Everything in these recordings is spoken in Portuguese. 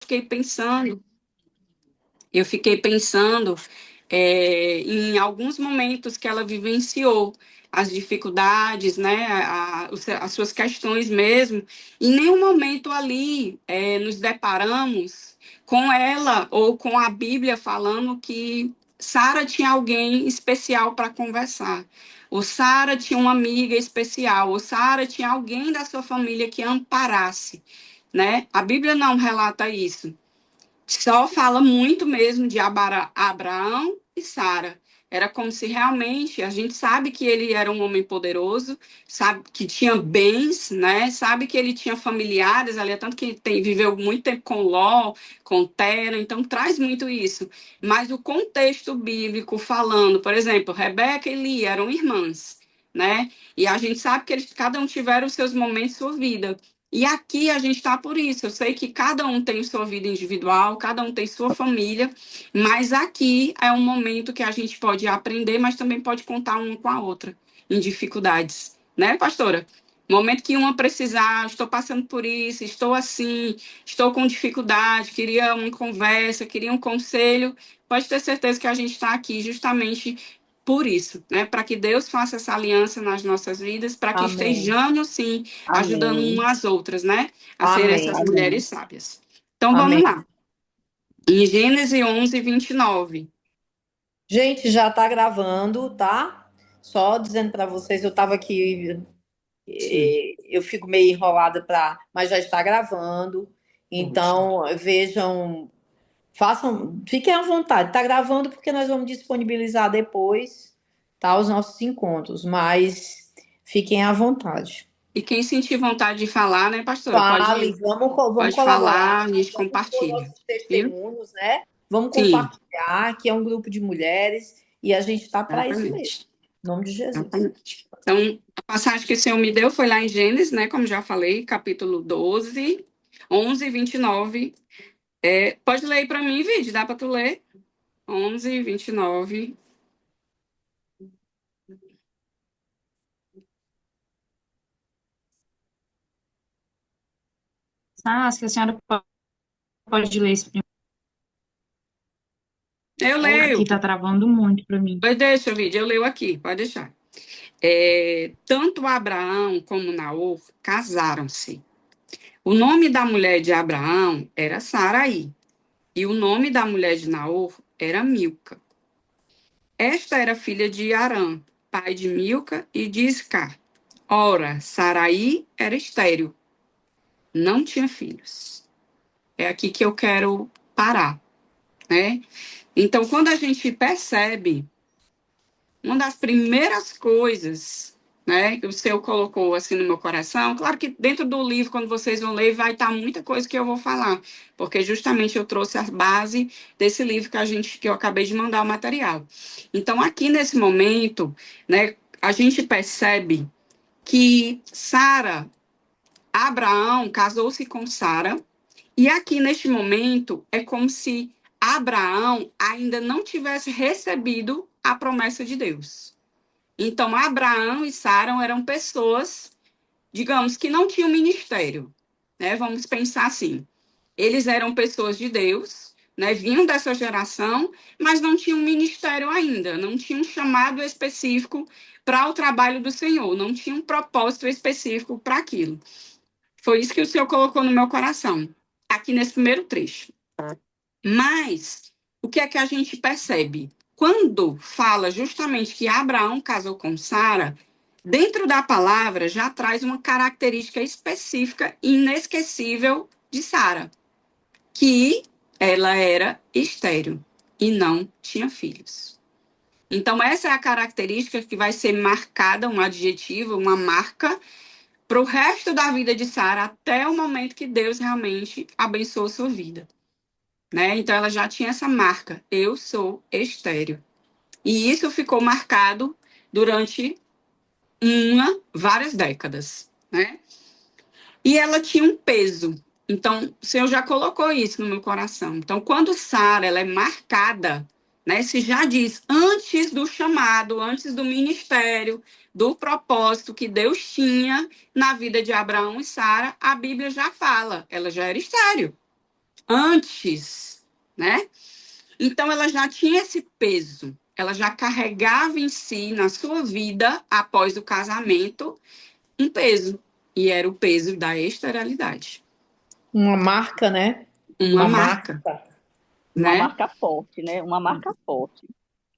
fiquei pensando em alguns momentos que ela vivenciou as dificuldades, né, as suas questões mesmo. Em nenhum momento ali nos deparamos com ela ou com a Bíblia falando que Sara tinha alguém especial para conversar, ou Sara tinha uma amiga especial, ou Sara tinha alguém da sua família que amparasse, né? A Bíblia não relata isso. Só fala muito mesmo de Abraão e Sara. Era como se realmente a gente sabe que ele era um homem poderoso, sabe que tinha bens, né? Sabe que ele tinha familiares ali, tanto que viveu muito tempo com Ló, com Tera, então traz muito isso. Mas o contexto bíblico falando, por exemplo, Rebeca e Lia eram irmãs, né? E a gente sabe que eles cada um tiveram os seus momentos, sua vida. E aqui a gente está por isso. Eu sei que cada um tem sua vida individual, cada um tem sua família, mas aqui é um momento que a gente pode aprender, mas também pode contar uma com a outra em dificuldades, né, pastora? Momento que uma precisar, estou passando por isso, estou assim, estou com dificuldade, queria uma conversa, queria um conselho, pode ter certeza que a gente está aqui justamente por isso, né? Para que Deus faça essa aliança nas nossas vidas, para que Amém. estejamos, sim, ajudando Amém. umas às outras, né? A serem essas Amém. mulheres sábias. Então, vamos Amém. lá. Em Gênesis 11, 29. Gente, já está gravando, tá? Só dizendo para vocês, eu estava aqui, Sim, eu fico meio enrolada mas já está gravando. ótimo. Então, vejam, façam, fiquem à vontade. Está gravando porque nós vamos disponibilizar depois, tá? Os nossos encontros, mas fiquem à vontade. E quem sentir vontade de falar, né, pastora? Fale, vamos Pode colaborar, falar, a gente vamos pôr compartilha. nossos Viu? testemunhos, né? Vamos Sim, compartilhar, que é um grupo de mulheres e a gente está para isso mesmo. exatamente. Em nome de Jesus. Exatamente. Então, a passagem que o Senhor me deu foi lá em Gênesis, né? Como já falei, capítulo 12, 11, 29. Pode ler aí para mim, vídeo, dá para tu ler? 11, 29. Ah, se a senhora pode ler esse primeiro, Eu aqui leio. está travando muito para mim. Pois deixa o vídeo, eu leio aqui, pode deixar. Tanto Abraão como Naor casaram-se. O nome da mulher de Abraão era Saraí, e o nome da mulher de Naor era Milca. Esta era filha de Arã, pai de Milca e de Iscar. Ora, Saraí era estéril, não tinha filhos. É aqui que eu quero parar, né? Então, quando a gente percebe, uma das primeiras coisas, né, que o Senhor colocou assim no meu coração, claro que dentro do livro, quando vocês vão ler, vai estar muita coisa que eu vou falar, porque justamente eu trouxe a base desse livro que eu acabei de mandar o material. Então, aqui nesse momento, né, a gente percebe que Abraão casou-se com Sara, e aqui neste momento é como se Abraão ainda não tivesse recebido a promessa de Deus. Então, Abraão e Sara eram pessoas, digamos, que não tinham ministério, né? Vamos pensar assim. Eles eram pessoas de Deus, né? Vinham dessa geração, mas não tinham ministério ainda, não tinham um chamado específico para o trabalho do Senhor, não tinham um propósito específico para aquilo. Foi isso que o Senhor colocou no meu coração, aqui nesse primeiro trecho. Mas o que é que a gente percebe? Quando fala justamente que Abraão casou com Sara, dentro da palavra já traz uma característica específica e inesquecível de Sara, que ela era estéril e não tinha filhos. Então, essa é a característica que vai ser marcada, um adjetivo, uma marca, para o resto da vida de Sara, até o momento que Deus realmente abençoou sua vida, né? Então ela já tinha essa marca, eu sou estéril. E isso ficou marcado durante várias décadas, né? E ela tinha um peso. Então, o Senhor já colocou isso no meu coração. Então, quando Sara ela é marcada, né? Se já diz antes do chamado, antes do ministério, do propósito que Deus tinha na vida de Abraão e Sara, a Bíblia já fala, ela já era estéril. antes, né? Então, ela já tinha esse peso, ela já carregava em si, na sua vida, após o casamento, um peso, e era o peso da esterilidade. Uma marca, né? Uma Uma marca, marca. Uma né? marca forte, né? Uma marca forte.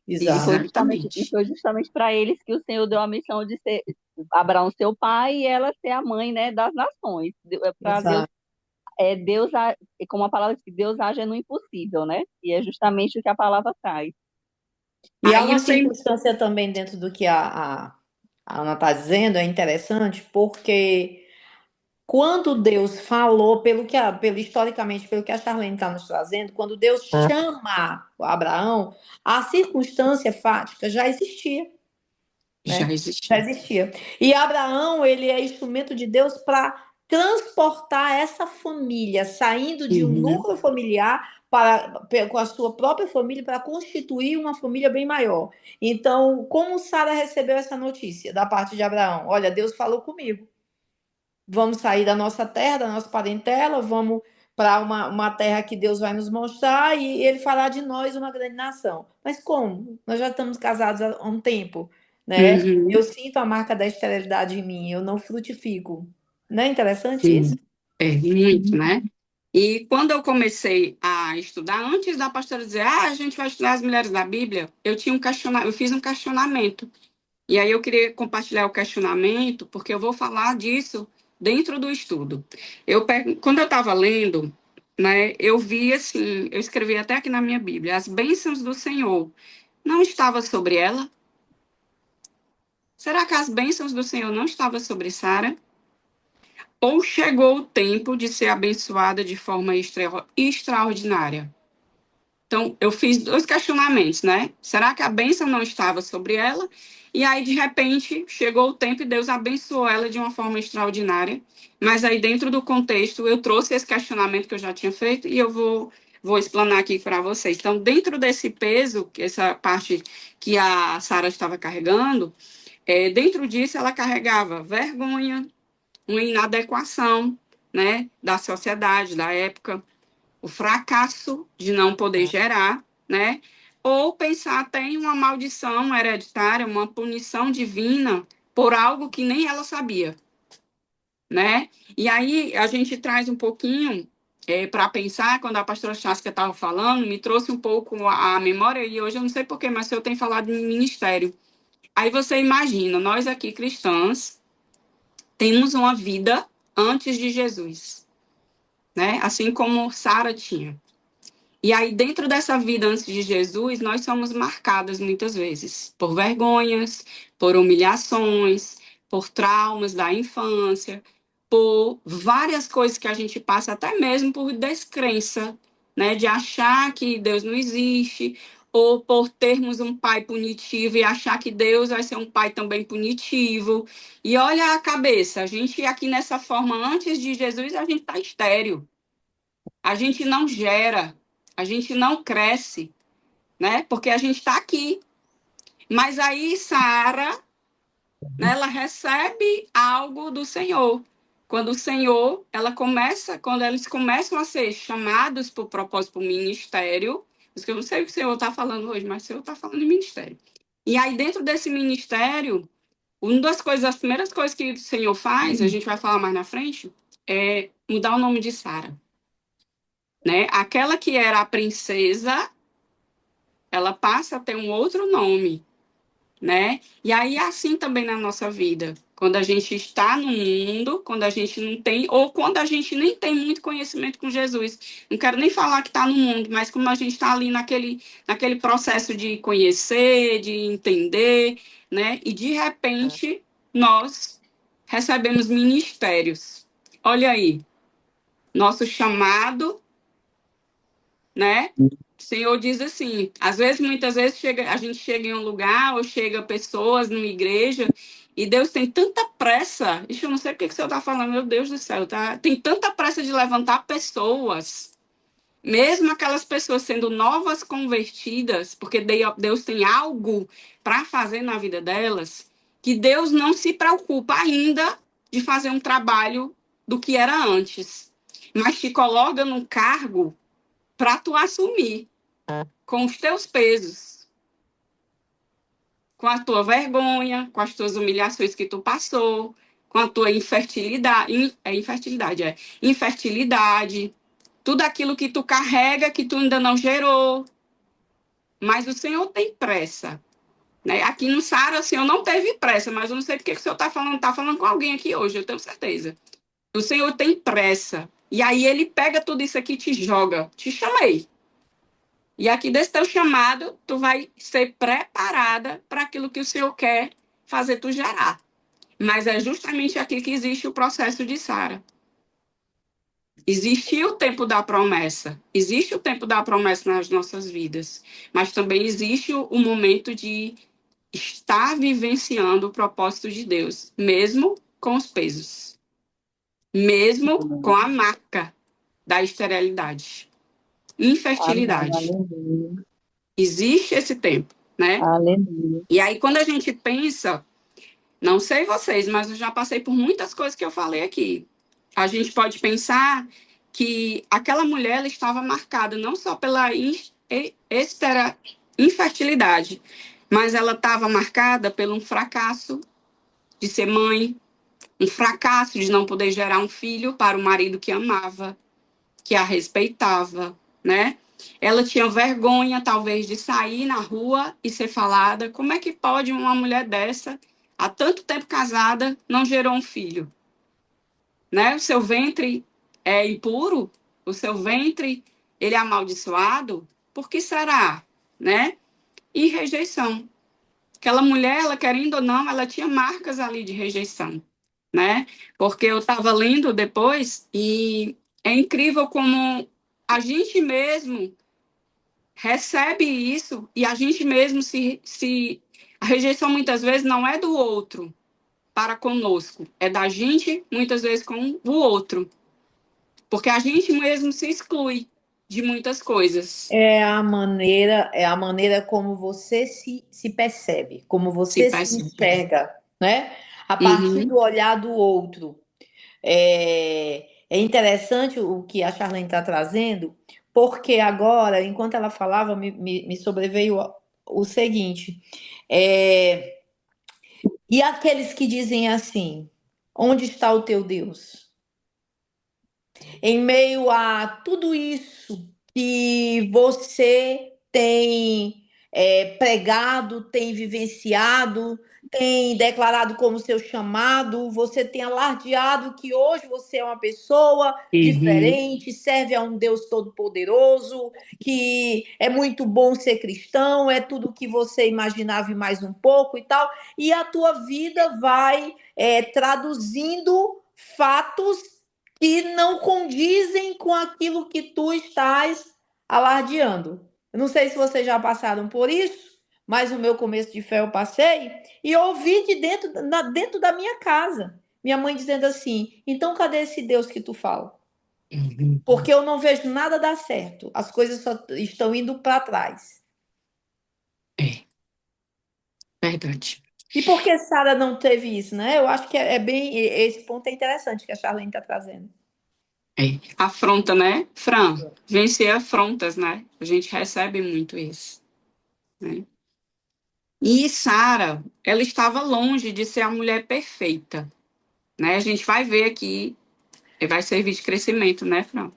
Exato. E Exatamente. foi justamente para eles que o Senhor deu a missão de ser Abraão seu pai e ela ser a mãe, né, das nações. Para Deus, Exato. Deus, como a palavra diz, que Deus age no impossível, né? E é justamente o que a palavra traz. E há Aí uma você. circunstância também dentro do que a Ana está dizendo, é interessante, porque quando Deus falou, pelo historicamente, pelo que a Charlene está nos trazendo, quando Deus chama Abraão, a circunstância fática já existia, Já né? Já existia. existia. E Abraão, ele é instrumento de Deus para transportar essa família, saindo de um Uhum. núcleo familiar com a sua própria família para constituir uma família bem maior. Então, como Sara recebeu essa notícia da parte de Abraão? Olha, Deus falou comigo. Vamos sair da nossa terra, da nossa parentela, vamos para uma terra que Deus vai nos mostrar e ele fará de nós uma grande nação. Mas como? Nós já estamos casados há um tempo, né? Eu Uhum. sinto a marca da esterilidade em mim, eu não frutifico. Não é interessante Sim. isso? É muito, né? E quando eu comecei a estudar, antes da pastora dizer, a gente vai estudar as mulheres da Bíblia, eu fiz um questionamento. E aí eu queria compartilhar o questionamento, porque eu vou falar disso dentro do estudo. Quando eu estava lendo, né, eu vi assim, eu escrevi até aqui na minha Bíblia, as bênçãos do Senhor não estavam sobre ela? Será que as bênçãos do Senhor não estavam sobre Sara? Ou chegou o tempo de ser abençoada de forma extraordinária? Então, eu fiz dois questionamentos, né? Será que a bênção não estava sobre ela? E aí, de repente, chegou o tempo e Deus abençoou ela de uma forma extraordinária. Mas aí, dentro do contexto, eu trouxe esse questionamento que eu já tinha feito e eu vou explanar aqui para vocês. Então, dentro desse peso, essa parte que a Sara estava carregando, dentro disso ela carregava vergonha, uma inadequação, né, da sociedade, da época, o fracasso de não poder gerar, né, ou pensar até em uma maldição hereditária, uma punição divina por algo que nem ela sabia, né? E aí a gente traz um pouquinho para pensar, quando a pastora Chasca estava falando, me trouxe um pouco a memória, e hoje eu não sei porquê, mas eu tenho falado em ministério. Aí você imagina, nós aqui cristãs temos uma vida antes de Jesus, né? Assim como Sara tinha. E aí, dentro dessa vida antes de Jesus, nós somos marcadas muitas vezes por vergonhas, por humilhações, por traumas da infância, por várias coisas que a gente passa, até mesmo por descrença, né? De achar que Deus não existe, ou por termos um pai punitivo e achar que Deus vai ser um pai também punitivo. E olha a cabeça, a gente aqui nessa forma, antes de Jesus, a gente está estéril. A gente não gera, a gente não cresce, né? Porque a gente está aqui. Mas aí Sara, né, ela recebe algo do Senhor. Quando o Senhor, quando eles começam a ser chamados para o propósito, para o ministério, isso que eu não sei o que o Senhor está falando hoje, mas o Senhor está falando de ministério. E aí, dentro desse ministério, uma das coisas, as primeiras coisas que o Senhor faz, a gente vai falar mais na frente, é mudar o nome de Sara, né? Aquela que era a princesa, ela passa a ter um outro nome, né? E aí é assim também na nossa vida. Quando a gente está no mundo, quando a gente não tem, ou quando a gente nem tem muito conhecimento com Jesus. Não quero nem falar que está no mundo, mas como a gente está ali naquele processo de conhecer, de entender, né? E de repente nós recebemos ministérios. Olha aí, nosso chamado, né? O Senhor diz assim, muitas vezes a gente chega em um lugar ou chega pessoas numa igreja e Deus tem tanta pressa. Ixi, eu não sei o que que o Senhor está falando, meu Deus do céu, tá? Tem tanta pressa de levantar pessoas, mesmo aquelas pessoas sendo novas convertidas, porque Deus tem algo para fazer na vida delas, que Deus não se preocupa ainda de fazer um trabalho do que era antes. mas te coloca num cargo para tu assumir com os teus pesos, com a tua vergonha, com as tuas humilhações que tu passou, com a tua infertilidade, tudo aquilo que tu carrega que tu ainda não gerou. Mas o Senhor tem pressa, né? Aqui no Sara, o Senhor não teve pressa, mas eu não sei porque que o Senhor está falando com alguém aqui hoje, eu tenho certeza. O Senhor tem pressa. E aí ele pega tudo isso aqui e te joga. Te chamei. E aqui desse teu chamado, tu vai ser preparada para aquilo que o Senhor quer fazer tu gerar. Mas é justamente aqui que existe o processo de Sara. Existe o tempo da promessa. Existe o tempo da promessa nas nossas vidas. Mas também existe o momento de estar vivenciando o propósito de Deus, mesmo com os pesos. Mesmo com a marca da esterilidade. Amém. Infertilidade. Aleluia. Existe esse tempo, né? Aleluia. E aí, quando a gente pensa, não sei vocês, mas eu já passei por muitas coisas que eu falei aqui. A gente pode pensar que aquela mulher ela estava marcada não só pela infertilidade, mas ela estava marcada pelo um fracasso de ser mãe, um fracasso de não poder gerar um filho para o marido que amava, que a respeitava, né? Ela tinha vergonha, talvez, de sair na rua e ser falada. Como é que pode uma mulher dessa, há tanto tempo casada, não gerou um filho? Né? O seu ventre é impuro? O seu ventre, ele é amaldiçoado? Por que será? Né? E rejeição. Aquela mulher, ela querendo ou não, ela tinha marcas ali de rejeição, né? Porque eu estava lendo depois e é incrível como a gente mesmo recebe isso e a gente mesmo se... A rejeição muitas vezes não é do outro para conosco, é da gente muitas vezes com o outro. Porque a gente mesmo se exclui de muitas coisas. É a maneira como você se percebe, como Se você se percebe. enxerga, né? A partir Uhum. do olhar do outro. É interessante o que a Charlene está trazendo, porque agora, enquanto ela falava, me sobreveio o seguinte: é, e aqueles que dizem assim, onde está o teu Deus? Em meio a tudo isso que você tem pregado, tem vivenciado, tem declarado como seu chamado, você tem alardeado que hoje você é uma pessoa Uhum. diferente, serve a um Deus todo-poderoso, que é muito bom ser cristão, é tudo que você imaginava e mais um pouco e tal, e a tua vida vai traduzindo fatos que não condizem com aquilo que tu estás alardeando. Eu não sei se vocês já passaram por isso, mas no meu começo de fé eu passei e ouvi dentro da minha casa. Minha mãe dizendo assim: então cadê esse Deus que tu fala? Uhum. Porque eu não vejo nada dar certo. As coisas só estão indo para trás. É, verdade. E por que Sara não teve isso, né? Eu acho que é bem. Esse ponto é interessante que a Charlene está trazendo. É. Afronta, né, Fran? Vencer afrontas, né? A gente recebe muito isso, né? E Sara, ela estava longe de ser a mulher perfeita, né? A gente vai ver aqui, vai servir de crescimento, né, Fran?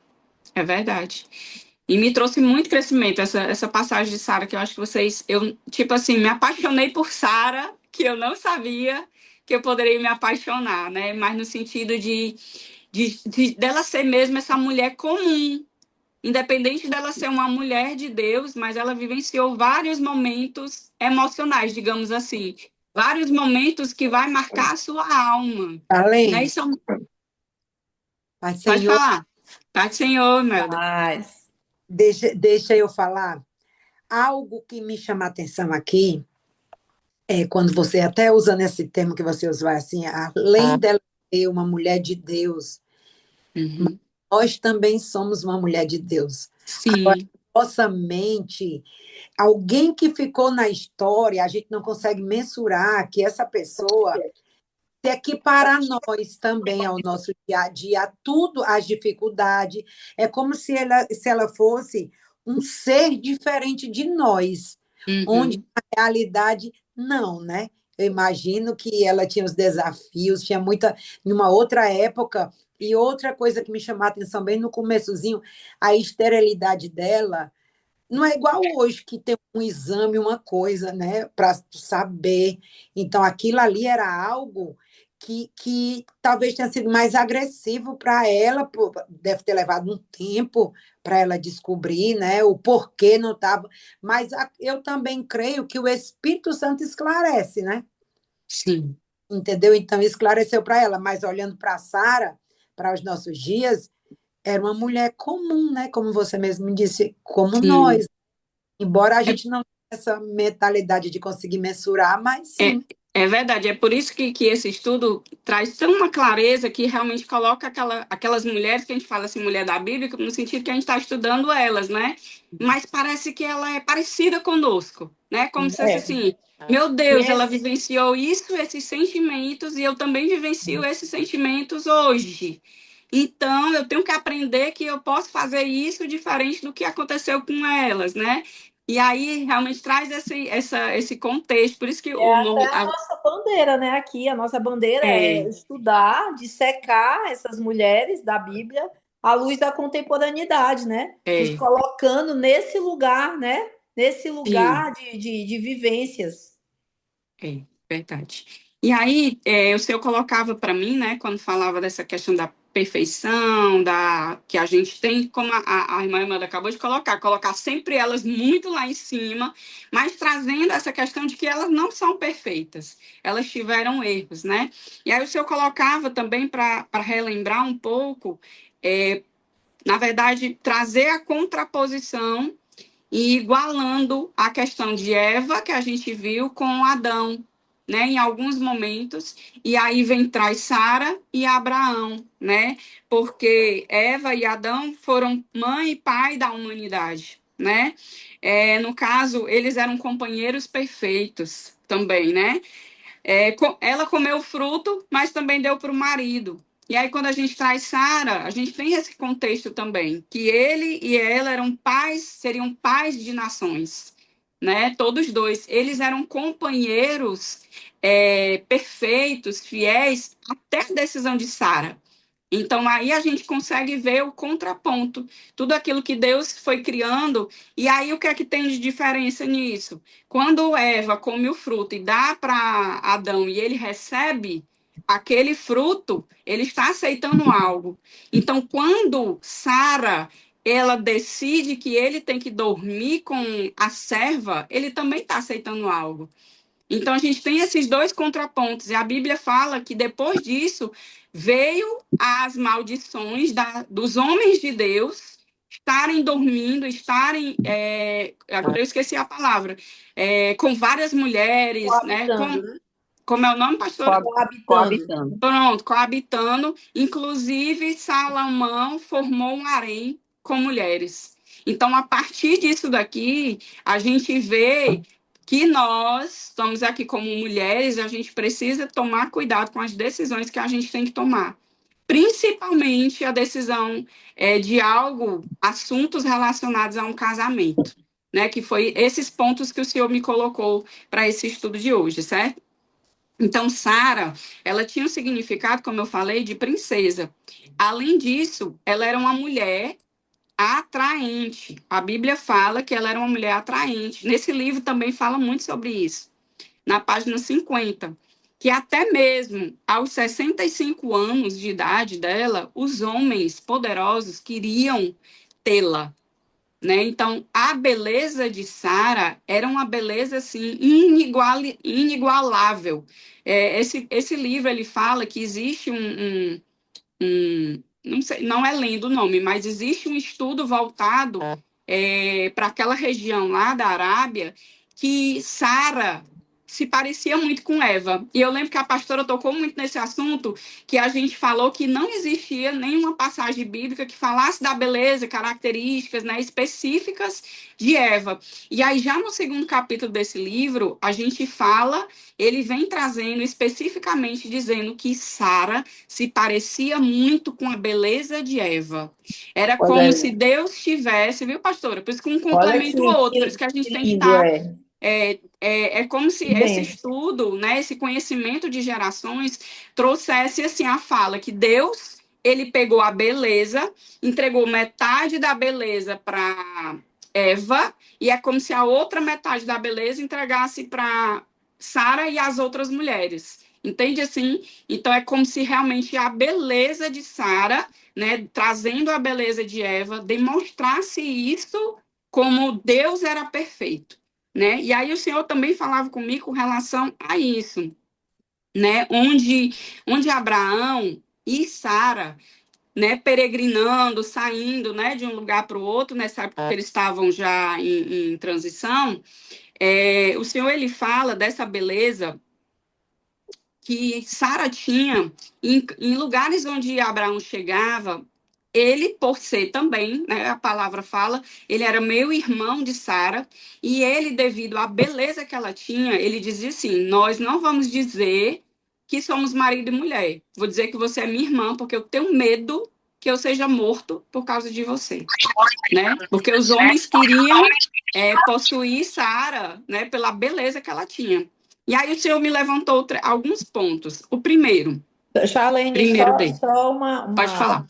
É verdade. E me trouxe muito crescimento essa passagem de Sara, que eu acho que vocês... Eu, tipo assim, me apaixonei por Sara, que eu não sabia que eu poderia me apaixonar, né? Mas no sentido dela ser mesmo essa mulher comum, independente dela ser uma mulher de Deus, mas ela vivenciou vários momentos emocionais, digamos assim. Vários momentos que vai marcar a sua alma. Né? Além, Isso, Pai pode Senhor, falar. Pode, Senhor, Melda. Mas deixa eu falar. Algo que me chama a atenção aqui é quando você, até usando esse termo que você usou, assim, além dela ser uma mulher de Deus, Uhum. nós também somos uma mulher de Deus. Agora, Sim. nossa mente, alguém que ficou na história, a gente não consegue mensurar que essa pessoa se equiparar a nós também ao nosso dia a dia, tudo, as dificuldades. É como se ela fosse um ser diferente de nós, onde Uhum. na realidade não, né? Eu imagino que ela tinha os desafios, tinha muita, em uma outra época, e outra coisa que me chamou a atenção bem no começozinho, a esterilidade dela não é igual hoje, que tem um exame, uma coisa, né, para saber. Então, aquilo ali era algo que talvez tenha sido mais agressivo para ela, deve ter levado um tempo para ela descobrir, né, o porquê não estava. Mas eu também creio que o Espírito Santo esclarece, né? Sim, Entendeu? Então, esclareceu para ela. Mas olhando para Sara, para os nossos dias, era uma mulher comum, né? Como você mesmo me disse, como sim. nós. Embora a É gente não tenha essa mentalidade de conseguir mensurar, mas É, sim. é verdade, é por isso que esse estudo traz tão uma clareza que realmente coloca aquelas mulheres que a gente fala assim, mulher da Bíblia, no sentido que a gente está estudando elas, né? Mas parece que ela é parecida conosco, né? Como se fosse É. assim, meu Deus, ela Nesse, vivenciou isso, esses sentimentos, e eu também vivencio esses sentimentos hoje. Então, eu tenho que aprender que eu posso fazer isso diferente do que aconteceu com elas, né? E aí realmente traz esse contexto. Por isso que o até nome. a nossa bandeira, né? Aqui, a nossa bandeira é É, estudar, dissecar essas mulheres da Bíblia à luz da contemporaneidade, né? Nos é, colocando nesse lugar, né? Nesse sim, lugar de vivências. verdade. E aí, o senhor colocava para mim, né, quando falava dessa questão da perfeição, que a gente tem, como a irmã Amanda acabou de colocar sempre elas muito lá em cima, mas trazendo essa questão de que elas não são perfeitas, elas tiveram erros, né? E aí o senhor colocava também para relembrar um pouco, na verdade, trazer a contraposição e igualando a questão de Eva, que a gente viu, com Adão, né, em alguns momentos, e aí vem traz Sara e Abraão, né, porque Eva e Adão foram mãe e pai da humanidade, né, no caso, eles eram companheiros perfeitos também, né, ela comeu o fruto, mas também deu para o marido. E aí, quando a gente traz Sara, a gente tem esse contexto também, que ele e ela eram pais, seriam pais de nações, né? Todos dois. Eles eram companheiros perfeitos, fiéis, até a decisão de Sara. Então, aí a gente consegue ver o contraponto, tudo aquilo que Deus foi criando, e aí o que é que tem de diferença nisso? Quando Eva come o fruto e dá para Adão e ele recebe aquele fruto, ele está aceitando algo. Então, quando Sara ela decide que ele tem que dormir com a serva, ele também está aceitando algo. Então, a gente tem esses dois contrapontos, e a Bíblia fala que depois disso veio as maldições dos homens de Deus estarem dormindo, agora eu esqueci a palavra, com várias mulheres, né? Coabitando, né? Como é o nome, pastora? Coabitando. Coabitando. Pronto, coabitando. Inclusive, Salomão formou um harém com mulheres. Então, a partir disso daqui, a gente vê que nós estamos aqui como mulheres, a gente precisa tomar cuidado com as decisões que a gente tem que tomar. Principalmente a decisão de assuntos relacionados a um casamento, né? Que foi esses pontos que o senhor me colocou para esse estudo de hoje, certo? Então, Sara, ela tinha um significado, como eu falei, de princesa. Além disso, ela era uma mulher atraente. A Bíblia fala que ela era uma mulher atraente. Nesse livro também fala muito sobre isso, na página 50, que até mesmo aos 65 anos de idade dela, os homens poderosos queriam tê-la, né? Então, a beleza de Sara era uma beleza assim inigualável. Esse livro ele fala que existe não sei, não é lendo o nome, mas existe um estudo voltado para aquela região lá da Arábia que Sara se parecia muito com Eva. E eu lembro que a pastora tocou muito nesse assunto, que a gente falou que não existia nenhuma passagem bíblica que falasse da beleza, características, né, específicas de Eva. E aí, já no segundo capítulo desse livro, a gente fala, ele vem trazendo especificamente dizendo que Sara se parecia muito com a beleza de Eva. Era Olha como aí. se Deus tivesse, viu, pastora? Por isso que um Olha complementa o outro, por isso que a gente que tem que lindo, estar. é. É como se Que esse benção. estudo, né, esse conhecimento de gerações trouxesse assim a fala que Deus, ele pegou a beleza, entregou metade da beleza para Eva, e é como se a outra metade da beleza entregasse para Sara e as outras mulheres. Entende assim? Então é como se realmente a beleza de Sara, né, trazendo a beleza de Eva, demonstrasse isso como Deus era perfeito, né? E aí o Senhor também falava comigo com relação a isso, né? Onde Abraão e Sara, né, peregrinando, saindo, né, de um lugar para o outro, nessa época que eles estavam já em transição, o Senhor ele fala dessa beleza que Sara tinha em lugares onde Abraão chegava. Ele, por ser também, né, a palavra fala, ele era meio irmão de Sara, e ele, devido à beleza que ela tinha, ele dizia assim: nós não vamos dizer que somos marido e mulher. Vou dizer que você é minha irmã, porque eu tenho medo que eu seja morto por causa de você, né? Porque os homens queriam possuir Sara, né, pela beleza que ela tinha. E aí o Senhor me levantou alguns pontos. O primeiro Charlene, dele. só Pode falar.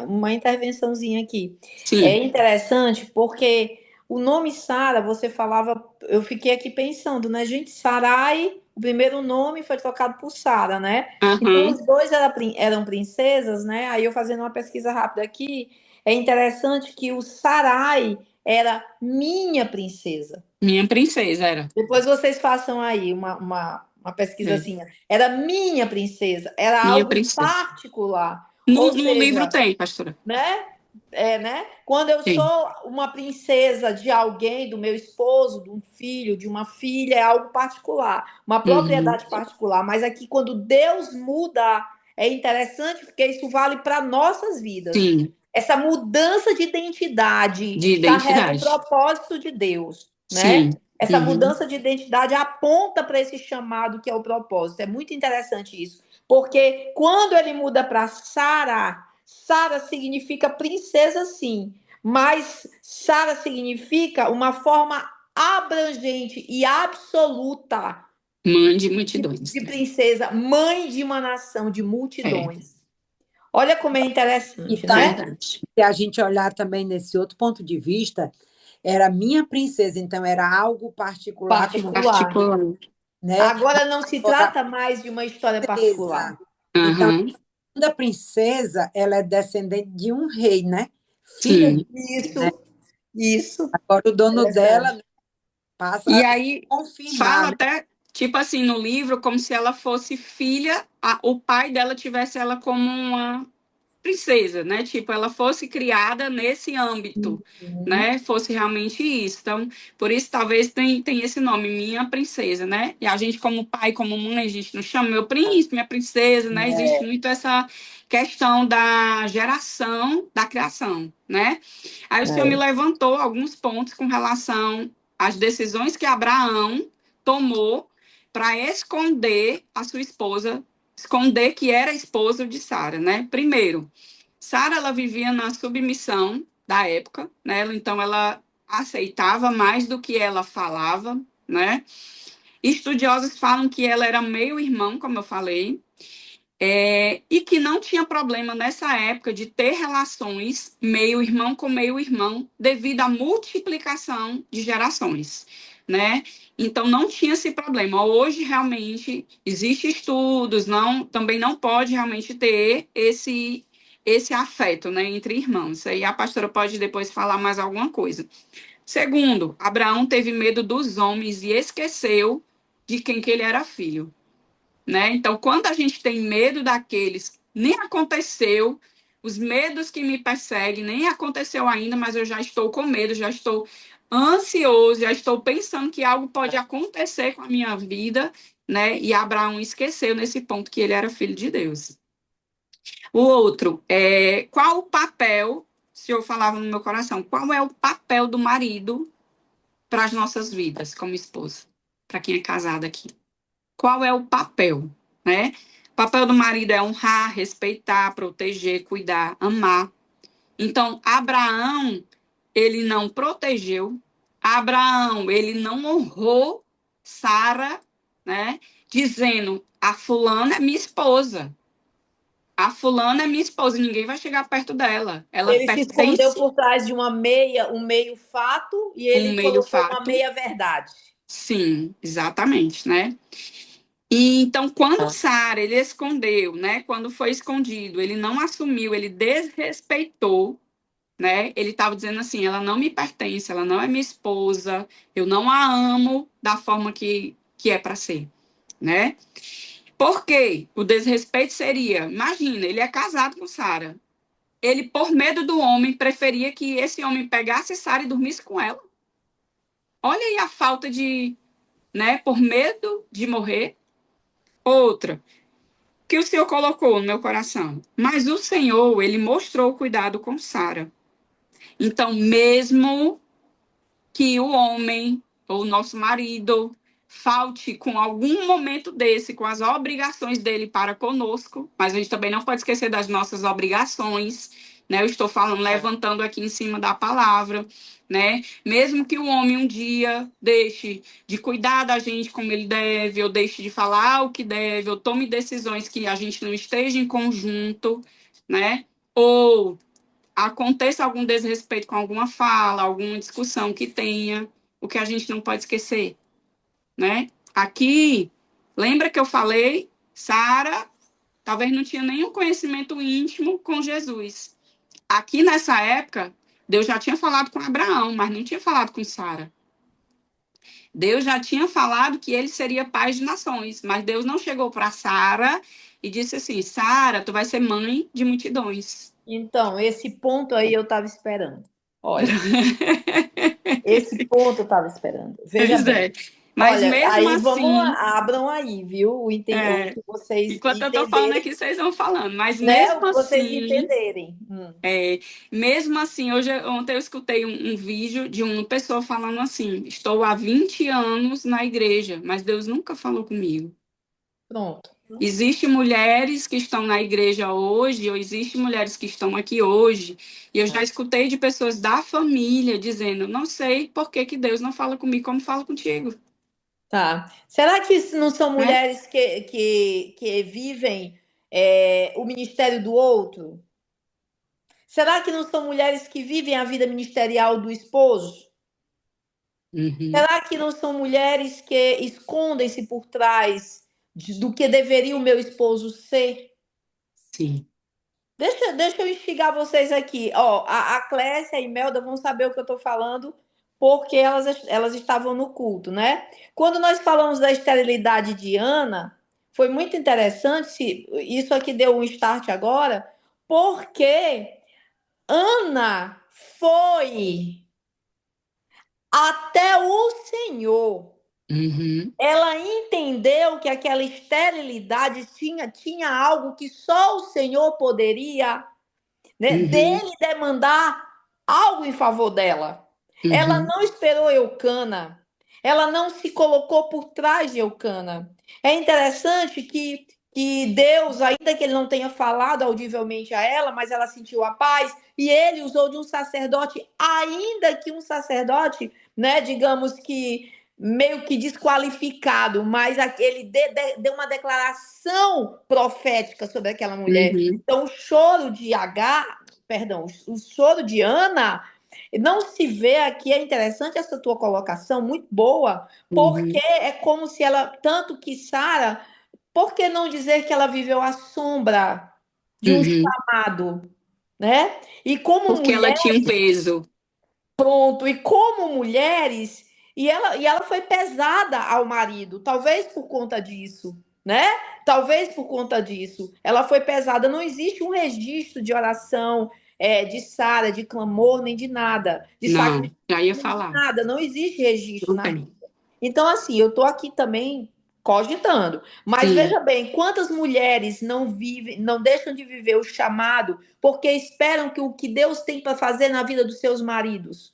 uma intervençãozinha aqui. É Sim. interessante porque o nome Sara, você falava, eu fiquei aqui pensando, né? Gente, Sarai, o primeiro nome foi trocado por Sara, né? Então, os dois eram princesas, né? Aí eu fazendo uma pesquisa rápida aqui, é interessante que o Sarai era minha princesa. Minha princesa era. Depois vocês façam aí uma pesquisazinha. Era minha princesa, era Minha algo princesa. particular. Ou No livro seja, tem, pastora. né? Né? Quando eu Tem. sou uma princesa de alguém, do meu esposo, de um filho, de uma filha, é algo particular, uma propriedade particular. Mas aqui, quando Deus muda, é interessante porque isso vale para nossas vidas. Sim. Essa mudança de identidade De carrega o identidade. propósito de Deus, né? Sim. Essa mudança de identidade aponta para esse chamado que é o propósito. É muito interessante isso. Porque quando ele muda para Sara, Sara significa princesa, sim. Mas Sara significa uma forma abrangente e absoluta Mãe de multidões. de princesa, mãe de uma nação, de É multidões. Olha como é interessante, Então, né? verdade. se a gente olhar também nesse outro ponto de vista, era minha princesa, então era algo particular, como Particular. né? Agora não se Agora, trata mais de uma história particular. princesa. Então, Aham. a princesa, ela é descendente de um rei, né? Filha Sim. né? Isso. Agora o dono dela, Interessante. né, passa E a aí confirmar, fala né? até, tipo assim, no livro, como se ela fosse filha, o pai dela tivesse ela como uma princesa, né? Tipo, ela fosse criada nesse âmbito, né? Fosse realmente isso. Então, por isso talvez tem esse nome, minha princesa, né? E a gente, como pai, como mãe, a gente não chama meu príncipe, minha princesa, né? Existe muito essa questão da geração da criação, né? Aí o Senhor me levantou alguns pontos com relação às decisões que Abraão tomou para esconder a sua esposa, esconder que era esposa de Sara, né? Primeiro, Sara, ela vivia na submissão da época, né? Então ela aceitava mais do que ela falava, né? Estudiosos falam que ela era meio irmão, como eu falei, e que não tinha problema nessa época de ter relações meio irmão com meio irmão devido à multiplicação de gerações, né? Então não tinha esse problema. Hoje realmente existe estudos, também não pode realmente ter esse afeto, né, entre irmãos. Isso aí a pastora pode depois falar mais alguma coisa. Segundo, Abraão teve medo dos homens e esqueceu de quem que ele era filho, né? Então, quando a gente tem medo daqueles, nem aconteceu, os medos que me perseguem, nem aconteceu ainda, mas eu já estou com medo, já estou ansioso, já estou pensando que algo pode acontecer com a minha vida, né? E Abraão esqueceu nesse ponto que ele era filho de Deus. O outro é qual o papel, se eu falava no meu coração, qual é o papel do marido para as nossas vidas como esposa? Para quem é casado aqui. Qual é o papel, né? O papel do marido é honrar, respeitar, proteger, cuidar, amar. Então, Abraão, ele não protegeu. Abraão, ele não honrou Sara, né? Dizendo, a fulana é minha esposa. A fulana é minha esposa, ninguém vai chegar perto dela. Ela Ele se escondeu pertence por trás de uma meia, um meio fato, e um ele meio colocou uma fato. meia verdade. Sim, exatamente, né? E então, quando Sara, ele escondeu, né? Quando foi escondido, ele não assumiu, ele desrespeitou, né? Ele estava dizendo assim: ela não me pertence, ela não é minha esposa, eu não a amo da forma que é para ser, né? Por quê? O desrespeito seria, imagina, ele é casado com Sara. Ele, por medo do homem, preferia que esse homem pegasse Sara e dormisse com ela. Olha aí a falta de, né? Por medo de morrer. Outra, que o Senhor colocou no meu coração. Mas o Senhor, ele mostrou cuidado com Sara. Então, mesmo que o homem, ou o nosso marido, falte com algum momento desse, com as obrigações dele para conosco, mas a gente também não pode esquecer das nossas obrigações, né? Eu estou falando, levantando aqui em cima da palavra, né? Mesmo que o homem um dia deixe de cuidar da gente como ele deve, ou deixe de falar o que deve, ou tome decisões que a gente não esteja em conjunto, né? Ou aconteça algum desrespeito com alguma fala, alguma discussão que tenha, o que a gente não pode esquecer, né? Aqui, lembra que eu falei, Sara talvez não tinha nenhum conhecimento íntimo com Jesus. Aqui nessa época, Deus já tinha falado com Abraão, mas não tinha falado com Sara. Deus já tinha falado que ele seria pai de nações, mas Deus não chegou para Sara e disse assim: Sara, tu vai ser mãe de multidões. Então, esse ponto aí eu estava esperando. Olha, esse ponto eu estava esperando. Veja Pois bem. é. Mas Olha, mesmo aí vamos, assim, abram aí, viu? O que vocês enquanto eu tô falando entenderem, aqui, vocês vão falando. Mas né? O mesmo que vocês assim, entenderem. mesmo assim, ontem eu escutei um vídeo de uma pessoa falando assim: estou há 20 anos na igreja, mas Deus nunca falou comigo. Pronto. Existem mulheres que estão na igreja hoje, ou existem mulheres que estão aqui hoje, e eu já escutei de pessoas da família dizendo: não sei por que que Deus não fala comigo como fala contigo, Tá. Será que isso não são né? mulheres que vivem o ministério do outro? Será que não são mulheres que vivem a vida ministerial do esposo? Uhum, Será que não são mulheres que escondem-se por trás do que deveria o meu esposo ser? sim. Deixa eu instigar vocês aqui. Ó, a Clécia e a Imelda vão saber o que eu estou falando, porque elas estavam no culto, né? Quando nós falamos da esterilidade de Ana, foi muito interessante, isso aqui deu um start agora, porque Ana foi até o Senhor. Uhum, Ela entendeu que aquela esterilidade tinha algo que só o Senhor poderia, né, uhum, dele demandar algo em favor dela. Ela uhum, não esperou Eucana. Ela não se colocou por trás de Eucana. É interessante que Deus, ainda que ele não tenha falado audivelmente a ela, mas ela sentiu a paz, e ele usou de um sacerdote, ainda que um sacerdote, né, digamos que meio que desqualificado, mas ele deu uma declaração profética sobre aquela mulher. uhum, Então, o choro de Agar, perdão, o choro de Ana não se vê aqui. É interessante essa tua colocação, muito boa, porque uhum, é como se ela, tanto que Sara, por que não dizer que ela viveu à sombra de um uhum. chamado, né? E como Porque ela mulher, tinha um peso. pronto, e como mulheres, e ela foi pesada ao marido, talvez por conta disso. né? Talvez por conta disso. Ela foi pesada. Não existe um registro de oração, de Sara, de clamor, nem de nada. De Não, sacrifício, já ia nem de falar. nada. Não existe registro Não na tem. Bíblia. Então, assim, eu estou aqui também cogitando. Mas Sim, veja bem, quantas mulheres não vivem, não deixam de viver o chamado porque esperam que o que Deus tem para fazer na vida dos seus maridos,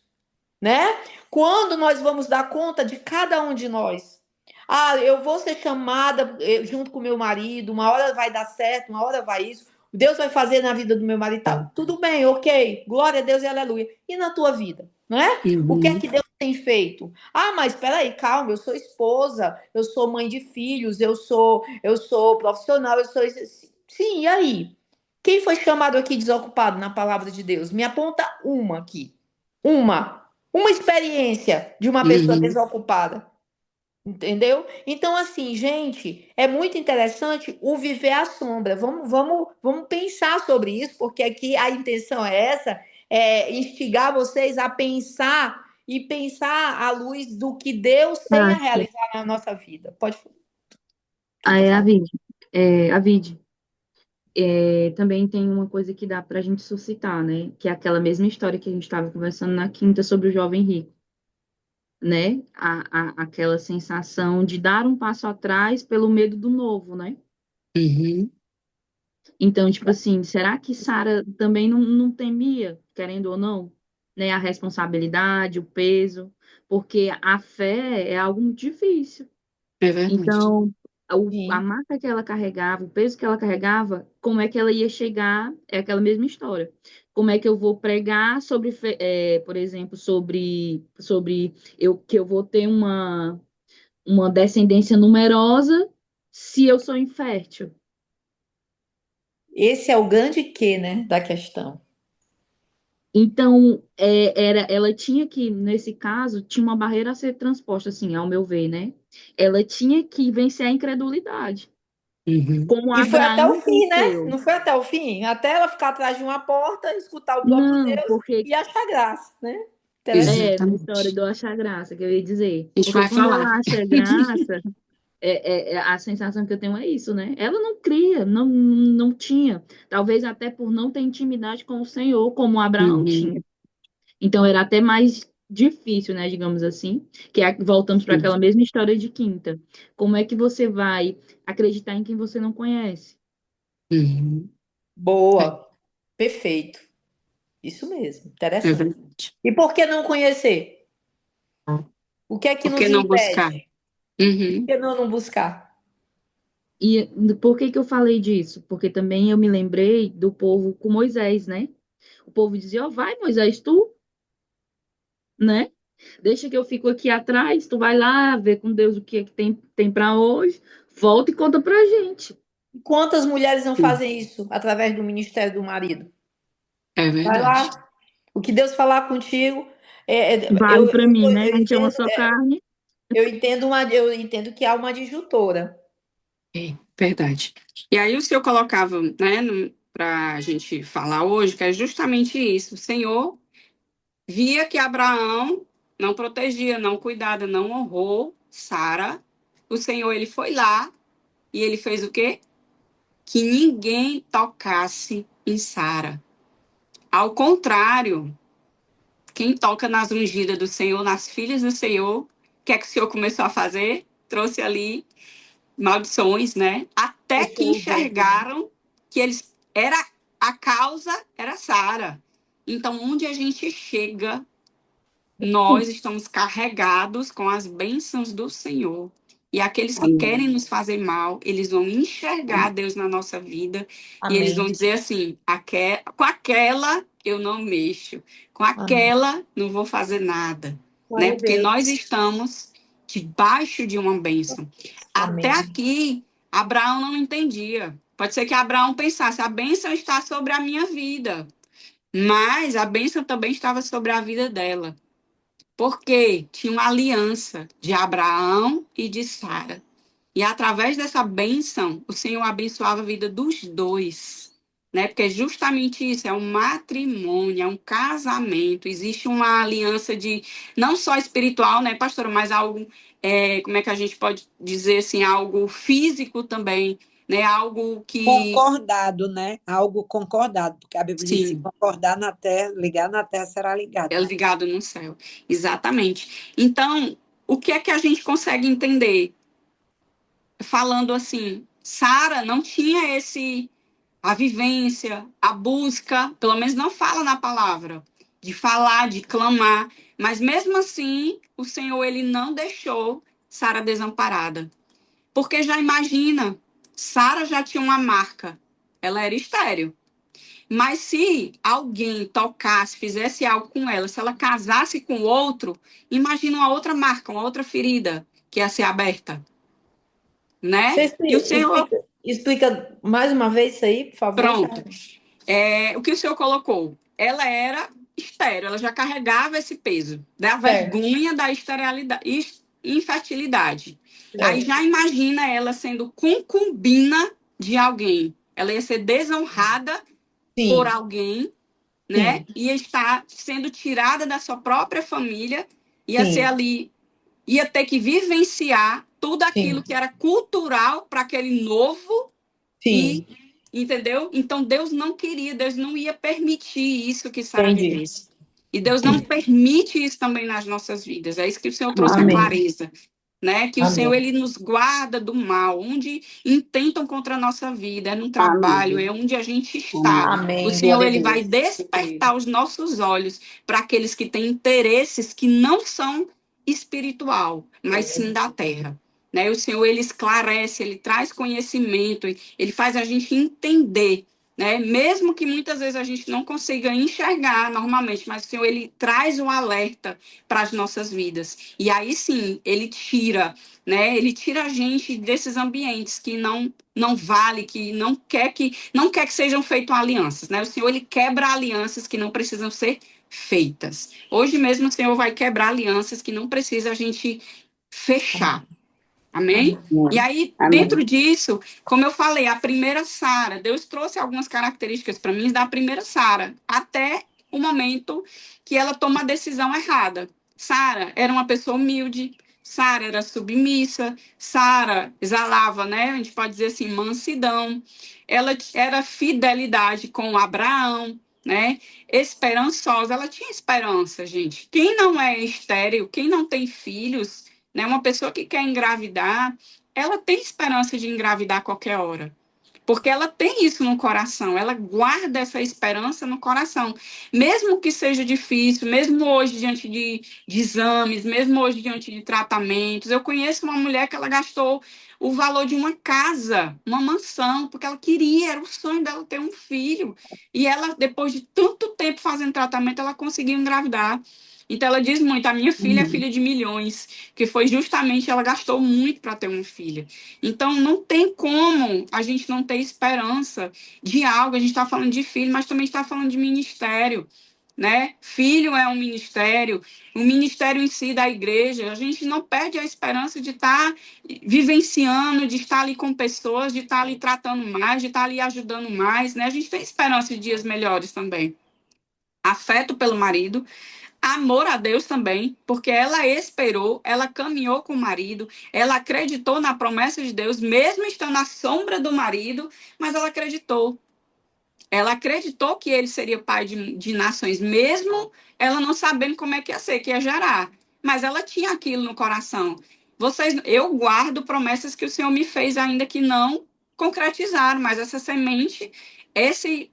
né? Quando nós vamos dar conta de cada um de nós? Ah, eu vou ser chamada junto com meu marido, uma hora vai dar certo, uma hora vai isso. Deus vai fazer na vida do meu marido, tá? Tudo bem, ok. Glória a Deus e aleluia. E na tua vida, não é? O que é uhum, que Deus tem feito? Ah, mas espera aí, calma, eu sou esposa, eu sou mãe de filhos, eu sou profissional, eu sou sim, e aí? Quem foi chamado aqui desocupado na palavra de Deus? Me aponta uma aqui. Uma experiência de uma pessoa uhum. desocupada, entendeu? Então, assim, gente, é muito interessante o viver à sombra. Vamos pensar sobre isso, porque aqui a intenção é essa, instigar vocês a pensar e pensar à luz do que Deus tem a Tati, realizar na nossa vida. Pode, quem aí quer a falar? Vide, a Vide, também tem uma coisa que dá para a gente suscitar, né? Que é aquela mesma história que a gente estava conversando na quinta sobre o jovem rico, né? Aquela sensação de dar um passo atrás pelo medo do novo, né? Uhum. Então, tipo assim, será que Sara também não temia, querendo ou não, né? A responsabilidade, o peso, porque a fé é algo muito difícil. É verdade. Então, a Sim. marca que ela carregava, o peso que ela carregava, como é que ela ia chegar? É aquela mesma história. Como é que eu vou pregar sobre, por exemplo, sobre que eu vou ter uma descendência numerosa se eu sou infértil? Esse é o grande quê, né, da questão. Então, ela tinha que, nesse caso, tinha uma barreira a ser transposta, assim, ao meu ver, né? Ela tinha que vencer a incredulidade, Uhum. como E foi até o Abraão fim, né? venceu. Não foi até o fim? Até ela ficar atrás de uma porta, escutar o próprio Não, Deus porque e achar graça, né? na Interessante. história Exatamente. do achar graça, que eu ia dizer. A gente Porque vai quando falar. ela acha graça, a sensação que eu tenho é isso, né? Ela não cria, não tinha. Talvez até por não ter intimidade com o Senhor, como Abraão Uhum. tinha. Então era até mais difícil, né, digamos assim, voltamos para aquela Sim. mesma história de quinta. Como é que você vai acreditar em quem você não conhece? Uhum. É, Boa. Perfeito. Isso mesmo. é Interessante. verdade. E por que não conhecer? O que é que Por que nos não buscar? impede? Por Uhum. que não buscar? E por que que eu falei disso? Porque também eu me lembrei do povo com Moisés, né? O povo dizia, ó, vai, Moisés, tu, né? Deixa que eu fico aqui atrás, tu vai lá ver com Deus o que é que tem para hoje, volta e conta pra gente. Quantas mulheres não Sim, fazem isso através do ministério do marido? é Vai verdade. lá. O que Deus falar contigo, Vale para mim, né? A gente é uma só carne. eu entendo que há uma adjutora. É verdade. E aí o Senhor colocava, né, para a gente falar hoje, que é justamente isso. O Senhor via que Abraão não protegia, não cuidava, não honrou Sara. O Senhor, ele foi lá e ele fez o quê? Que ninguém tocasse em Sara. Ao contrário, quem toca nas ungidas do Senhor, nas filhas do Senhor, o que é que o Senhor começou a fazer? Trouxe ali maldições, né? Até que Fechou os olhos. enxergaram que eles era a causa era Sara. Então, onde a gente chega, nós estamos carregados com as bênçãos do Senhor. E aqueles que querem Amém. nos fazer mal, eles vão enxergar Deus na nossa vida e eles vão Amém. dizer assim: com aquela eu não mexo, com Amém. aquela não vou fazer nada, né? Glória a Porque Deus. nós estamos debaixo de uma bênção. Até Amém. aqui, Abraão não entendia. Pode ser que Abraão pensasse: a bênção está sobre a minha vida, mas a bênção também estava sobre a vida dela. Porque tinha uma aliança de Abraão e de Sara. E através dessa bênção, o Senhor abençoava a vida dos dois. né? Porque é justamente isso, é um matrimônio, é um casamento, existe uma aliança de não só espiritual, né, pastora, mas algo, como é que a gente pode dizer assim, algo físico também, né? Algo que, Concordado, né? Algo concordado, porque a Bíblia diz: se sim, concordar na terra, ligar na terra será ligado é na terra. ligado no céu. Exatamente. Então, o que é que a gente consegue entender? Falando assim, Sara não tinha a vivência, a busca, pelo menos não fala na palavra, de falar, de clamar, mas mesmo assim, o Senhor ele não deixou Sara desamparada. Porque já imagina, Sara já tinha uma marca, ela era estéril. Mas se alguém tocasse, fizesse algo com ela, se ela casasse com outro, imagina uma outra marca, uma outra ferida que ia ser aberta, né? Você E o Senhor, explica mais uma vez isso aí, por favor, pronto. Charles? O que o senhor colocou? Ela era estéril, ela já carregava esse peso da Certo, vergonha da esterilidade, infertilidade. Aí certo. já imagina ela sendo concubina de alguém. Ela ia ser desonrada por Sim, alguém, né? sim, Ia estar sendo tirada da sua própria família, ia ser sim, ali, ia ter que vivenciar tudo aquilo sim, que era cultural para aquele novo e, sim. entendeu? Então Deus não queria, Deus não ia permitir isso que Sara Entendi. vivesse. E Deus não permite isso também nas nossas vidas. É isso que o Senhor trouxe a Amém, clareza, né? Que o Senhor amém, ele nos guarda do mal, onde intentam contra a nossa vida, é no trabalho, Amém. é onde a gente está. Amém. O amém. Senhor Glória a ele vai Deus. despertar os nossos olhos para aqueles que têm interesses que não são espiritual, mas sim da terra. Né? O Senhor ele esclarece, ele traz conhecimento, ele faz a gente entender, né? Mesmo que muitas vezes a gente não consiga enxergar normalmente, mas o Senhor ele traz um alerta para as nossas vidas. E aí sim, ele tira, né? Ele tira a gente desses ambientes que não vale, que não quer que sejam feitas alianças, né? O Senhor ele quebra alianças que não precisam ser feitas. Hoje mesmo o Senhor vai quebrar alianças que não precisa a gente fechar. Amém? Amém. E aí, dentro Amém. disso, como eu falei, a primeira Sara, Deus trouxe algumas características para mim da primeira Sara, até o momento que ela toma a decisão errada. Sara era uma pessoa humilde, Sara era submissa, Sara exalava, né? A gente pode dizer assim, mansidão. Ela era fidelidade com Abraão, né? Esperançosa, ela tinha esperança, gente. Quem não é estéril, quem não tem filhos, né? Uma pessoa que quer engravidar, ela tem esperança de engravidar a qualquer hora. Porque ela tem isso no coração, ela guarda essa esperança no coração. Mesmo que seja difícil, mesmo hoje diante de exames, mesmo hoje diante de tratamentos. Eu conheço uma mulher que ela gastou o valor de uma casa, uma mansão, porque ela queria, era o sonho dela ter um filho. E ela, depois de tanto tempo fazendo tratamento, ela conseguiu engravidar. Então ela diz muito, a minha filha é Uhum. filha de milhões, que foi justamente, ela gastou muito para ter uma filha. Então, não tem como a gente não ter esperança de algo. A gente está falando de filho, mas também está falando de ministério, né? Filho é um ministério, o ministério em si da igreja. A gente não perde a esperança de estar vivenciando, de estar ali com pessoas, de estar ali tratando mais, de estar ali ajudando mais, né? A gente tem esperança de dias melhores também. Afeto pelo marido, amor a Deus também, porque ela esperou, ela caminhou com o marido, ela acreditou na promessa de Deus, mesmo estando à sombra do marido, mas ela acreditou. Ela acreditou que ele seria pai de nações, mesmo ela não sabendo como é que ia ser, que ia gerar. Mas ela tinha aquilo no coração. Eu guardo promessas que o Senhor me fez, ainda que não concretizaram, mas essa semente,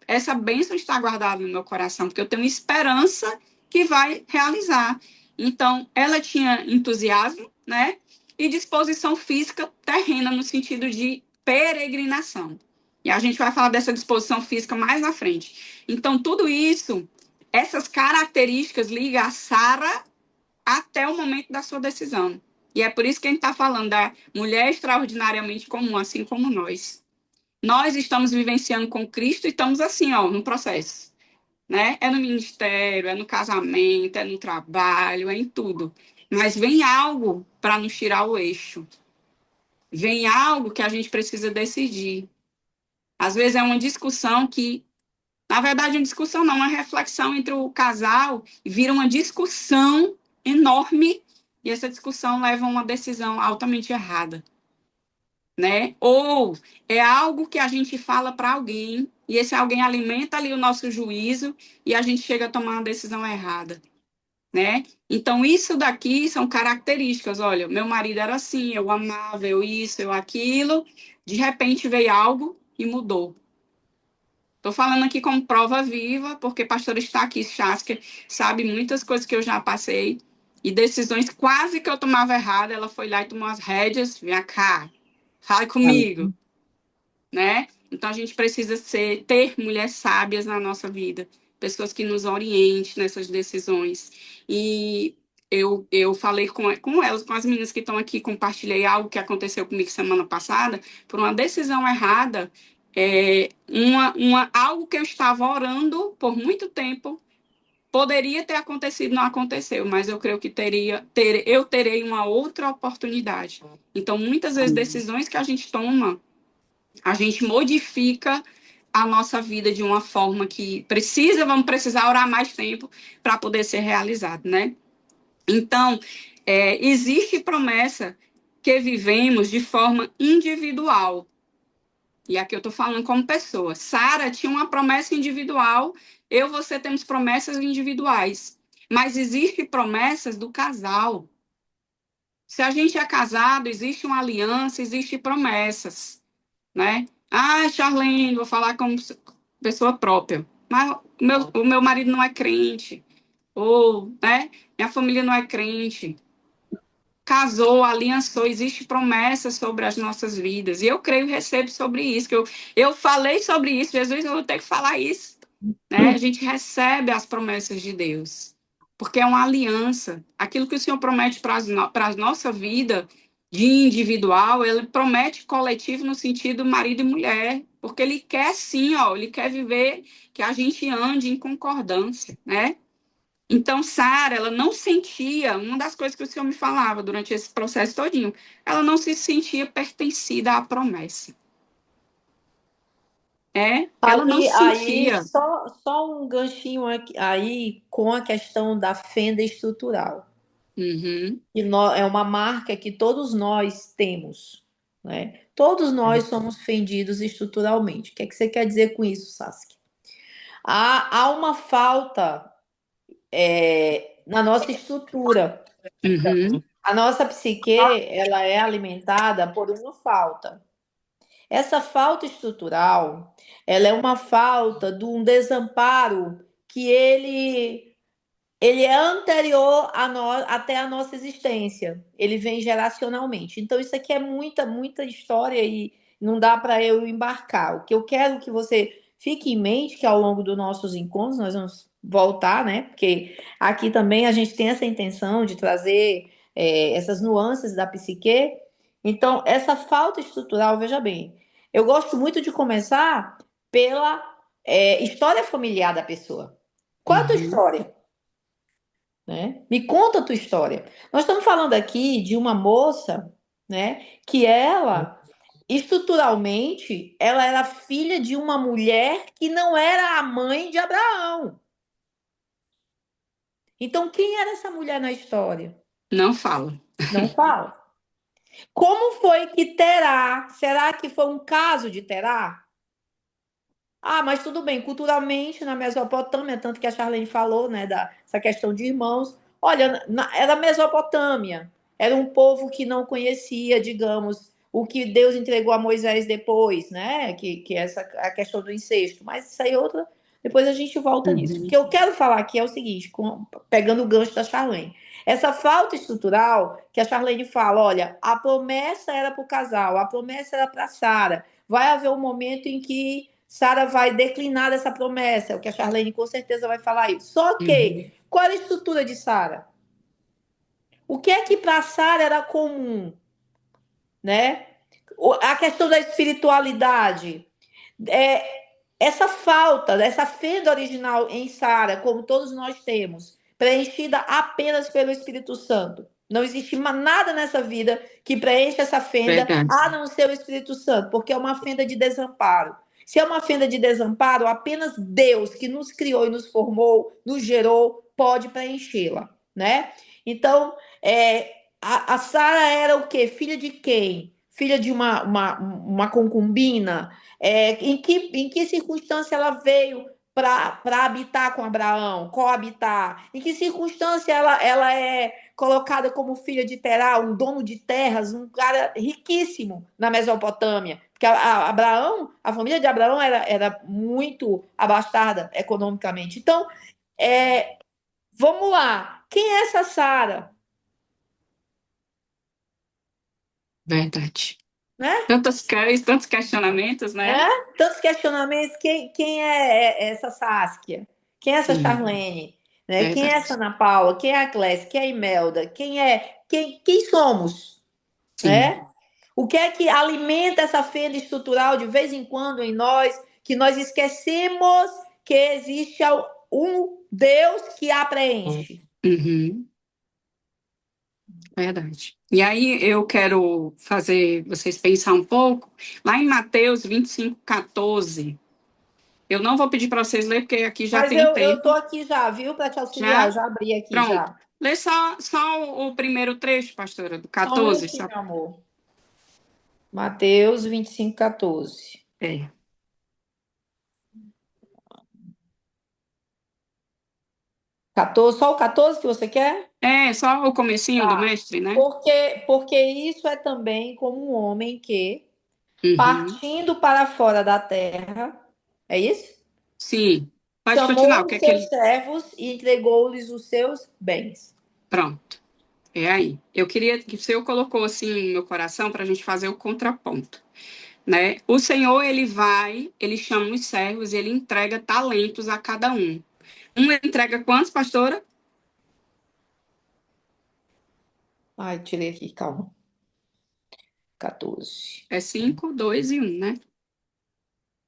essa bênção está guardada no meu coração, porque eu tenho esperança que vai realizar. Então, ela tinha entusiasmo, né? E disposição física terrena, no sentido de peregrinação. E a gente vai falar dessa disposição física mais na frente. Então, tudo isso, essas características ligam a Sara até o momento da sua decisão. E é por isso que a gente está falando da mulher extraordinariamente comum, assim como nós. Nós estamos vivenciando com Cristo e estamos assim, ó, no processo. Né? É no ministério, é no casamento, é no trabalho, é em tudo. Mas vem algo para nos tirar o eixo. Vem algo que a gente precisa decidir. Às vezes é uma discussão que Na verdade, uma discussão não, uma reflexão entre o casal vira uma discussão enorme e essa discussão leva a uma decisão altamente errada, né? Ou é algo que a gente fala para alguém e esse alguém alimenta ali o nosso juízo e a gente chega a tomar uma decisão errada, né? Então, isso daqui são características. Olha, meu marido era assim, eu amava, eu isso, eu aquilo. De repente veio algo e mudou. Estou falando aqui como prova viva, porque a pastora está aqui, Cháska, sabe muitas coisas que eu já passei e decisões quase que eu tomava errado. Ela foi lá e tomou as rédeas. Vem cá, fale comigo, né? Então a gente precisa ter mulheres sábias na nossa vida, pessoas que nos orientem nessas decisões. E eu falei com elas, com as meninas que estão aqui, compartilhei algo que aconteceu comigo semana passada, por uma decisão errada, algo que eu estava orando por muito tempo. Poderia ter acontecido, não aconteceu, mas eu creio que eu terei uma outra oportunidade. Então, muitas vezes, decisões que a gente toma, a gente modifica a nossa vida de uma forma que vamos precisar orar mais tempo para poder ser realizado, né? Então, existe promessa que vivemos de forma individual. E aqui eu estou falando como pessoa. Sara tinha uma promessa individual, eu e você temos promessas individuais. Mas existem promessas do casal. Se a gente é casado, existe uma aliança, existem promessas, né? Ah, Charlene, vou falar como pessoa própria. Mas o meu marido não é crente. Ou, né? Minha família não é crente. Casou, aliançou, existe promessa sobre as nossas vidas. E eu creio e recebo sobre isso. Eu falei sobre isso, Jesus, eu vou ter que falar isso. Né? A gente recebe as promessas de Deus. Porque é uma aliança. Aquilo que o Senhor promete para a nossa vida de individual, ele promete coletivo no sentido marido e mulher. Porque ele quer sim, ele quer viver que a gente ande em concordância, né? Então, Sara, ela não sentia, uma das coisas que o Senhor me falava durante esse processo todinho, ela não se sentia pertencida à promessa. Ela não se Aí sentia. só um ganchinho aí com a questão da fenda estrutural. Uhum, Que é uma marca que todos nós temos, né? Todos nós somos fendidos estruturalmente. O que é que você quer dizer com isso, Saskia? Há uma falta na nossa estrutura. uhum, A nossa psique, ela é alimentada por uma falta. Essa falta estrutural, ela é uma falta de um desamparo que ele é anterior a nós, até a nossa existência. Ele vem geracionalmente. Então, isso aqui é muita, muita história e não dá para eu embarcar. O que eu quero que você fique em mente que ao longo dos nossos encontros nós vamos voltar, né? Porque aqui também a gente tem essa intenção de trazer essas nuances da psique. Então, essa falta estrutural, veja bem, eu gosto muito de começar pela história familiar da pessoa. Qual é a tua uhum, história? Né? Me conta a tua história. Nós estamos falando aqui de uma moça, né, que ela, estruturalmente, ela era filha de uma mulher que não era a mãe de Abraão. Então, quem era essa mulher na história? não fala. Não fala. Como foi que Terá? Será que foi um caso de Terá? Ah, mas tudo bem, culturalmente na Mesopotâmia, tanto que a Charlene falou, né, dessa questão de irmãos. Olha, era Mesopotâmia, era um povo que não conhecia, digamos, o que Deus entregou a Moisés depois, né, que essa a questão do incesto. Mas isso aí é outra, depois a gente volta nisso. O Uhum, que eu quero falar aqui é o seguinte, pegando o gancho da Charlene. Essa falta estrutural que a Charlene fala, olha, a promessa era para o casal, a promessa era para Sara. Vai haver um momento em que Sara vai declinar dessa promessa, o que a Charlene com certeza vai falar isso. Só que, qual é a estrutura de Sara? O que é que para Sara era comum? Né? A questão da espiritualidade. Essa falta, essa fenda original em Sara, como todos nós temos, preenchida apenas pelo Espírito Santo. Não existe nada nessa vida que preencha essa fenda, verdade. a não ser o Espírito Santo, porque é uma fenda de desamparo. Se é uma fenda de desamparo, apenas Deus, que nos criou e nos formou, nos gerou, pode preenchê-la, né? Então, a Sara era o quê? Filha de quem? Filha de uma concubina? Em que circunstância ela veio para habitar com Abraão, coabitar? Em que circunstância ela é colocada como filha de Terá, um dono de terras, um cara riquíssimo na Mesopotâmia? Porque Abraão, a família de Abraão era muito abastada economicamente. Então, vamos lá. Quem é essa Sara? Verdade. Né? Tantos questionamentos, né? Tantos questionamentos. Quem é essa Saskia? Quem é essa Charlene? Né? Quem é essa Verdade. Ana Paula? Quem é a Clécia? Quem é a Imelda? Quem somos? Sim. Né? O que é que alimenta essa fenda estrutural de vez em quando em nós, que nós esquecemos que existe um Deus que a preenche? Uhum. Verdade. E aí eu quero fazer vocês pensar um pouco, lá em Mateus 25:14. Eu não vou pedir para vocês lerem, porque aqui já Mas tem um eu tô tempo. aqui já, viu, para te auxiliar. Já? Eu já abri aqui Pronto. já. Lê só o primeiro trecho, pastora, do Só um 14. minutinho, meu amor. Mateus 25:14. É. 14, só o 14 que você quer? Só o comecinho do Tá. mestre, né? Porque isso é também como um homem que, Uhum. partindo para fora da terra, é isso? Sim. Pode continuar. O Chamou que os é que seus ele. servos e entregou-lhes os seus bens. Pronto. É aí. Eu queria que o Senhor colocou assim no meu coração para a gente fazer o contraponto, né? O Senhor, ele chama os servos, ele entrega talentos a cada um. Um entrega quantos, pastora? Ai, tirei aqui, calma. 14. É 5, 2 e 1, né?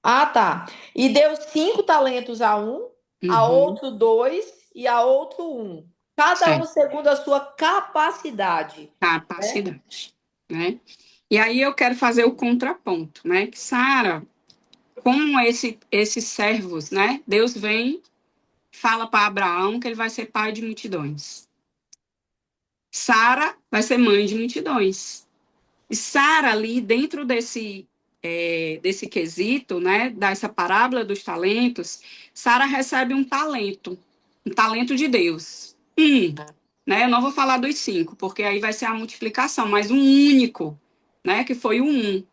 Ah, tá. E deu 5 talentos a um, a Uhum. outro 2 e a outro 1. Cada um Certo. segundo a sua capacidade. Né? Capacidade, né? E aí eu quero fazer o contraponto, né? Que Sara, como esses servos, né? Deus vem, fala para Abraão que ele vai ser pai de multidões. Sara vai ser mãe de multidões. E Sara, ali dentro desse quesito, né, dessa parábola dos talentos, Sara recebe um talento de Deus. Né? Eu não vou falar dos 5, porque aí vai ser a multiplicação, mas um único, né, que foi o 1.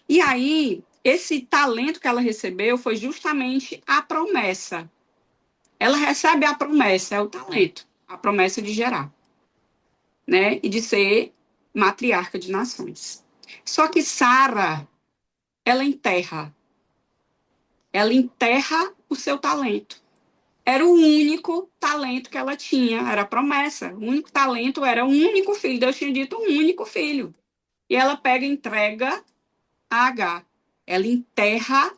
E aí, esse talento que ela recebeu foi justamente a promessa. Ela recebe a promessa, é o talento, a promessa de gerar, né, e de ser matriarca de nações. Só que Sara, ela enterra o seu talento. Era o único talento que ela tinha, era a promessa. O único talento era um único filho. Deus tinha dito um único filho. E ela pega e entrega a H. Ela enterra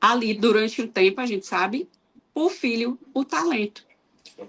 ali durante um tempo, a gente sabe, o filho, o talento.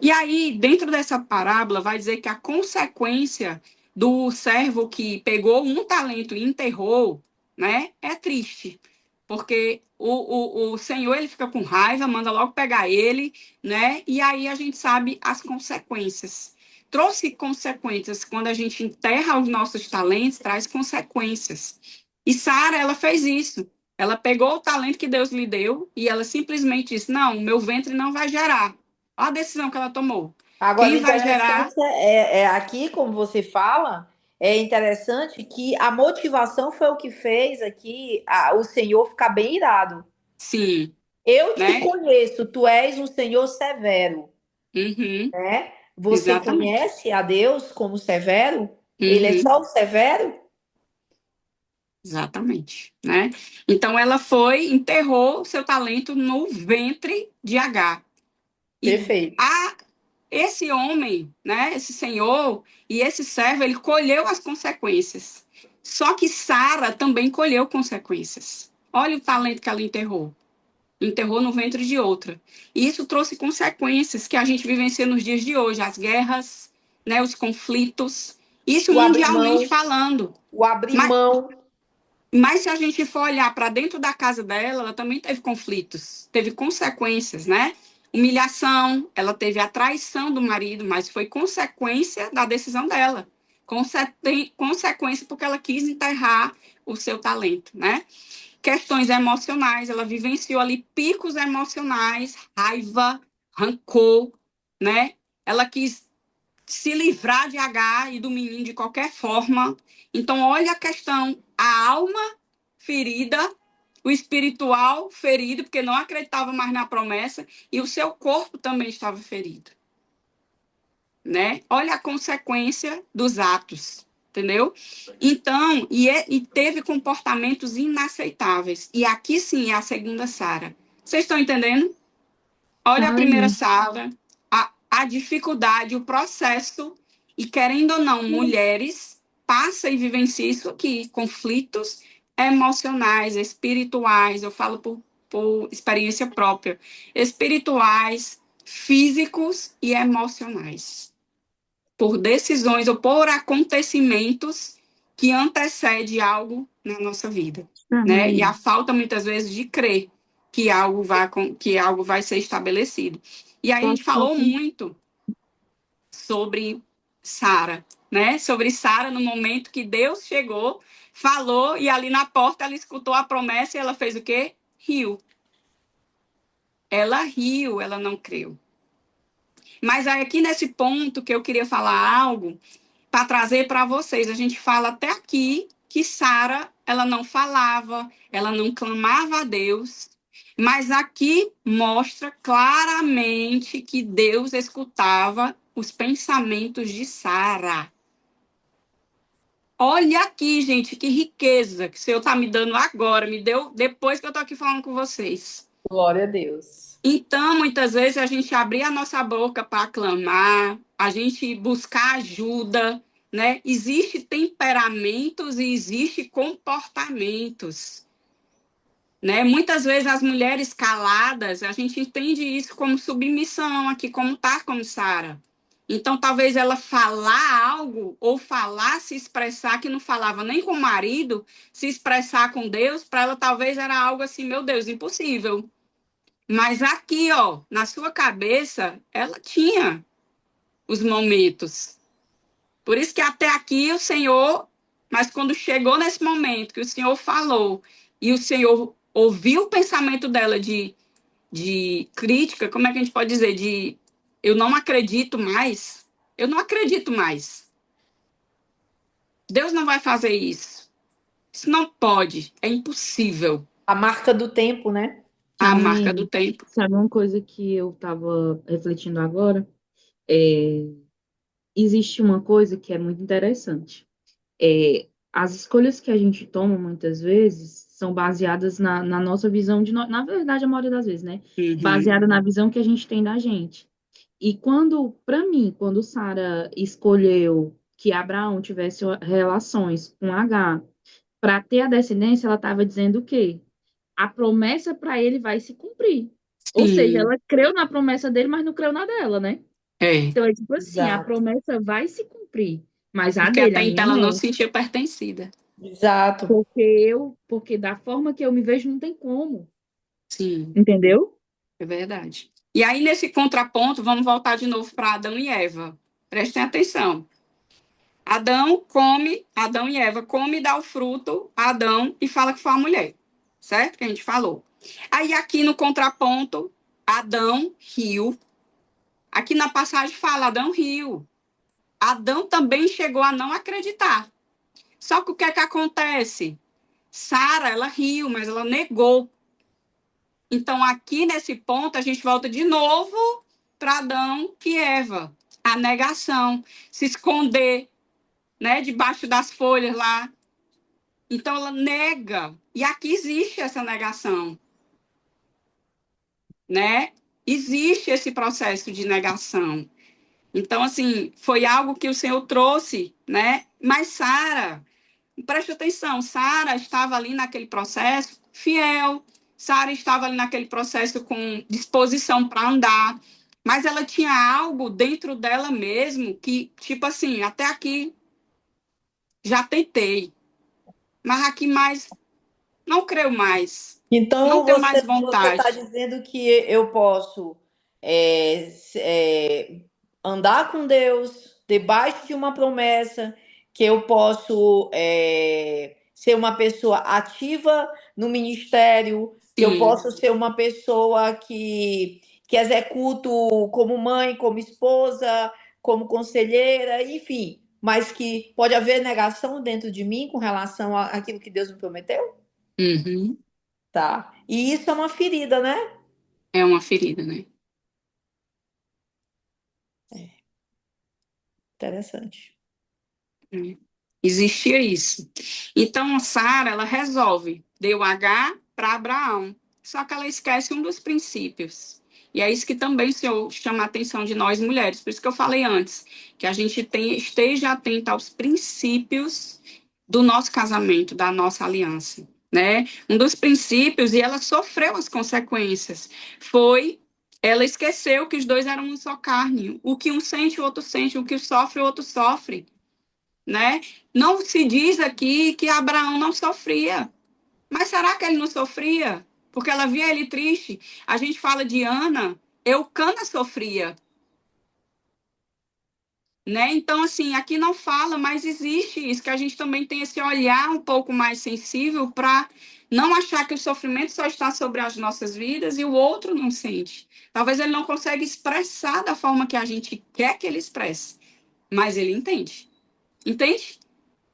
E aí, dentro dessa parábola, vai dizer que a consequência do servo que pegou um talento e enterrou, né, é triste. Porque o Senhor, ele fica com raiva, manda logo pegar ele, né? E aí a gente sabe as consequências. Trouxe consequências. Quando a gente enterra os nossos talentos, traz consequências. E Sara, ela fez isso. Ela pegou o talento que Deus lhe deu e ela simplesmente disse: não, o meu ventre não vai gerar. Olha a decisão que ela tomou. Agora, o Quem vai gerar? interessante é aqui, como você fala, é interessante que a motivação foi o que fez aqui o Senhor ficar bem irado. Sim, Eu te né? conheço, tu és um Senhor severo, Uhum, né? Você exatamente. conhece a Deus como severo? Ele é Uhum, só o severo? exatamente, né? Então ela foi, enterrou o seu talento no ventre de H. E Perfeito. esse homem, né, esse senhor e esse servo, ele colheu as consequências. Só que Sara também colheu consequências. Olha o talento que ela enterrou no ventre de outra. E isso trouxe consequências que a gente vivencia nos dias de hoje, as guerras, né, os conflitos, isso O abrir mundialmente mão, falando. o abrir Mas mão. Mas se a gente for olhar para dentro da casa dela, ela também teve conflitos, teve consequências, né? Humilhação, ela teve a traição do marido, mas foi consequência da decisão dela. Consequência porque ela quis enterrar o seu talento, né? Questões emocionais, ela vivenciou ali picos emocionais, raiva, rancor, né? Ela quis se livrar de H e do menino de qualquer forma. Então, olha a questão, a alma ferida, o espiritual ferido, porque não acreditava mais na promessa, e o seu corpo também estava ferido, né? Olha a consequência dos atos, entendeu? Então, e teve comportamentos inaceitáveis. E aqui sim é a segunda Sara. Vocês estão entendendo? Olha a primeira Ai, sala, a dificuldade, o processo, e querendo ou não, mulheres passam e vivenciam isso aqui, conflitos emocionais, espirituais, eu falo por experiência própria, espirituais, físicos e emocionais, por decisões ou por acontecimentos que antecedem algo na nossa vida, né? E a ai, falta muitas vezes de crer que algo vai ser estabelecido. E aí a gente falou fofoca. muito sobre Sara, né? Sobre Sara no momento que Deus chegou, falou e ali na porta ela escutou a promessa e ela fez o quê? Riu. Ela riu, ela não creu. Mas aí aqui nesse ponto que eu queria falar algo para trazer para vocês. A gente fala até aqui que Sara, ela não falava, ela não clamava a Deus, mas aqui mostra claramente que Deus escutava os pensamentos de Sara. Olha aqui, gente, que riqueza que o Senhor está me dando agora, me deu depois que eu estou aqui falando com vocês. Glória a Deus. Então, muitas vezes a gente abrir a nossa boca para clamar, a gente buscar ajuda, né? Existem temperamentos e existem comportamentos, né? Muitas vezes as mulheres caladas, a gente entende isso como submissão aqui, como tá como Sara. Então, talvez ela falar algo ou falar, se expressar que não falava nem com o marido, se expressar com Deus, para ela talvez era algo assim, meu Deus, impossível. Mas aqui, ó, na sua cabeça, ela tinha os momentos. Por isso que até aqui o Senhor, mas quando chegou nesse momento que o Senhor falou e o Senhor ouviu o pensamento dela de crítica, como é que a gente pode dizer? De eu não acredito mais. Eu não acredito mais. Deus não vai fazer isso. Isso não pode. É impossível. A marca do tempo, né? A marca do Sabe, tempo. sabe uma coisa que eu estava refletindo agora? É, existe uma coisa que é muito interessante. As escolhas que a gente toma, muitas vezes, são baseadas na nossa visão na verdade, a maioria das vezes, né? Uhum. Baseada na visão que a gente tem da gente. E para mim, quando Sara escolheu que Abraão tivesse relações com H para ter a descendência, ela estava dizendo o quê? A promessa para ele vai se cumprir. Ou seja, Sim. ela creu na promessa dele, mas não creu na dela, né? É. Então é tipo assim, a Exato. promessa vai se cumprir, mas a Porque dele, até a minha então ela não não. se sentia pertencida. Exato. Porque da forma que eu me vejo não tem como, Sim, entendeu? é verdade. E aí, nesse contraponto, vamos voltar de novo para Adão e Eva. Prestem atenção. Adão e Eva come e dá o fruto a Adão e fala que foi a mulher. Certo? Que a gente falou. Aí, aqui no contraponto, Adão riu. Aqui na passagem fala, Adão riu. Adão também chegou a não acreditar. Só que o que é que acontece? Sara, ela riu, mas ela negou. Então, aqui nesse ponto, a gente volta de novo para Adão e Eva. A negação, se esconder, né, debaixo das folhas lá. Então, ela nega. E aqui existe essa negação, né? Existe esse processo de negação. Então, assim, foi algo que o Senhor trouxe, né? Mas Sara, preste atenção, Sara estava ali naquele processo fiel, Sara estava ali naquele processo com disposição para andar, mas ela tinha algo dentro dela mesmo que, tipo assim, até aqui já tentei, mas aqui mais Não creio mais. Não Então tenho mais você está vontade. dizendo que eu posso andar com Deus debaixo de uma promessa, que eu posso ser uma pessoa ativa no ministério, que eu Sim. posso ser uma pessoa que executo como mãe, como esposa, como conselheira, enfim, mas que pode haver negação dentro de mim com relação àquilo que Deus me prometeu? Uhum. Tá. E isso é uma ferida, né? É uma ferida, né? Interessante. É. Existia isso. Então, Sara, ela resolve, deu H para Abraão. Só que ela esquece um dos princípios. E é isso que também o Senhor chama a atenção de nós mulheres. Por isso que eu falei antes, que a gente esteja atenta aos princípios do nosso casamento, da nossa aliança, né? Um dos princípios, e ela sofreu as consequências, foi ela esqueceu que os dois eram um só carne. O que um sente, o outro sente. O que sofre, o outro sofre, né? Não se diz aqui que Abraão não sofria. Mas será que ele não sofria? Porque ela via ele triste. A gente fala de Ana, Eucana sofria, né? Então, assim, aqui não fala, mas existe isso, que a gente também tem esse olhar um pouco mais sensível para não achar que o sofrimento só está sobre as nossas vidas e o outro não sente. Talvez ele não consiga expressar da forma que a gente quer que ele expresse, mas ele entende. Entende?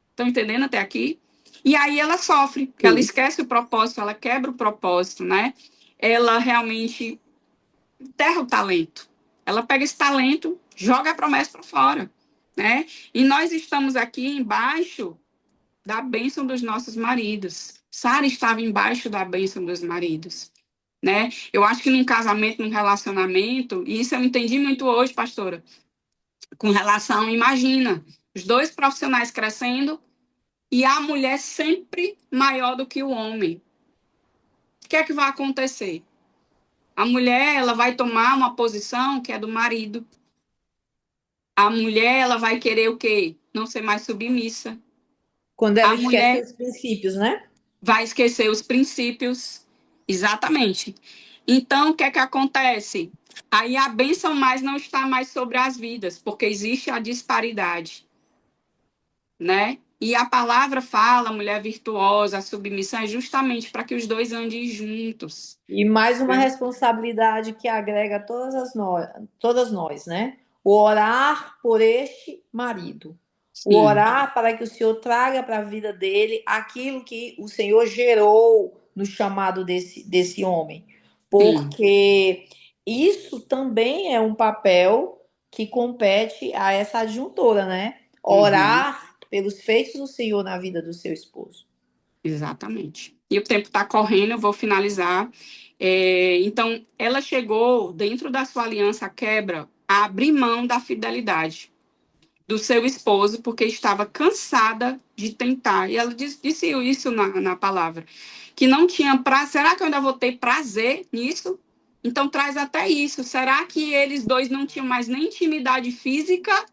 Estão entendendo até aqui? E aí ela sofre, porque ela Sim. esquece o propósito, ela quebra o propósito, né? Ela realmente enterra o talento. Ela pega esse talento, joga a promessa para fora, né? E nós estamos aqui embaixo da bênção dos nossos maridos. Sara estava embaixo da bênção dos maridos, né? Eu acho que num casamento, num relacionamento, e isso eu entendi muito hoje, pastora, com relação, imagina, os dois profissionais crescendo e a mulher sempre maior do que o homem. O que é que vai acontecer? A mulher, ela vai tomar uma posição que é do marido. A mulher, ela vai querer o quê? Não ser mais submissa. Quando ela A esquece mulher os princípios, né? vai esquecer os princípios. Exatamente. Então, o que é que acontece? Aí a bênção mais não está mais sobre as vidas, porque existe a disparidade, né? E a palavra fala, mulher virtuosa, a submissão é justamente para que os dois andem juntos, E mais uma né? responsabilidade que agrega a todas nós, né? O orar por este marido. O Sim. orar para que o Senhor traga para a vida dele aquilo que o Senhor gerou no chamado desse homem. Sim. Porque isso também é um papel que compete a essa adjuntora, né? Uhum. Orar pelos feitos do Senhor na vida do seu esposo. Exatamente. E o tempo está correndo, eu vou finalizar. Então, ela chegou, dentro da sua aliança, a quebra, a abrir mão da fidelidade do seu esposo, porque estava cansada de tentar. E ela disse isso na palavra, que não tinha prazer. Será que eu ainda vou ter prazer nisso? Então, traz até isso. Será que eles dois não tinham mais nem intimidade física?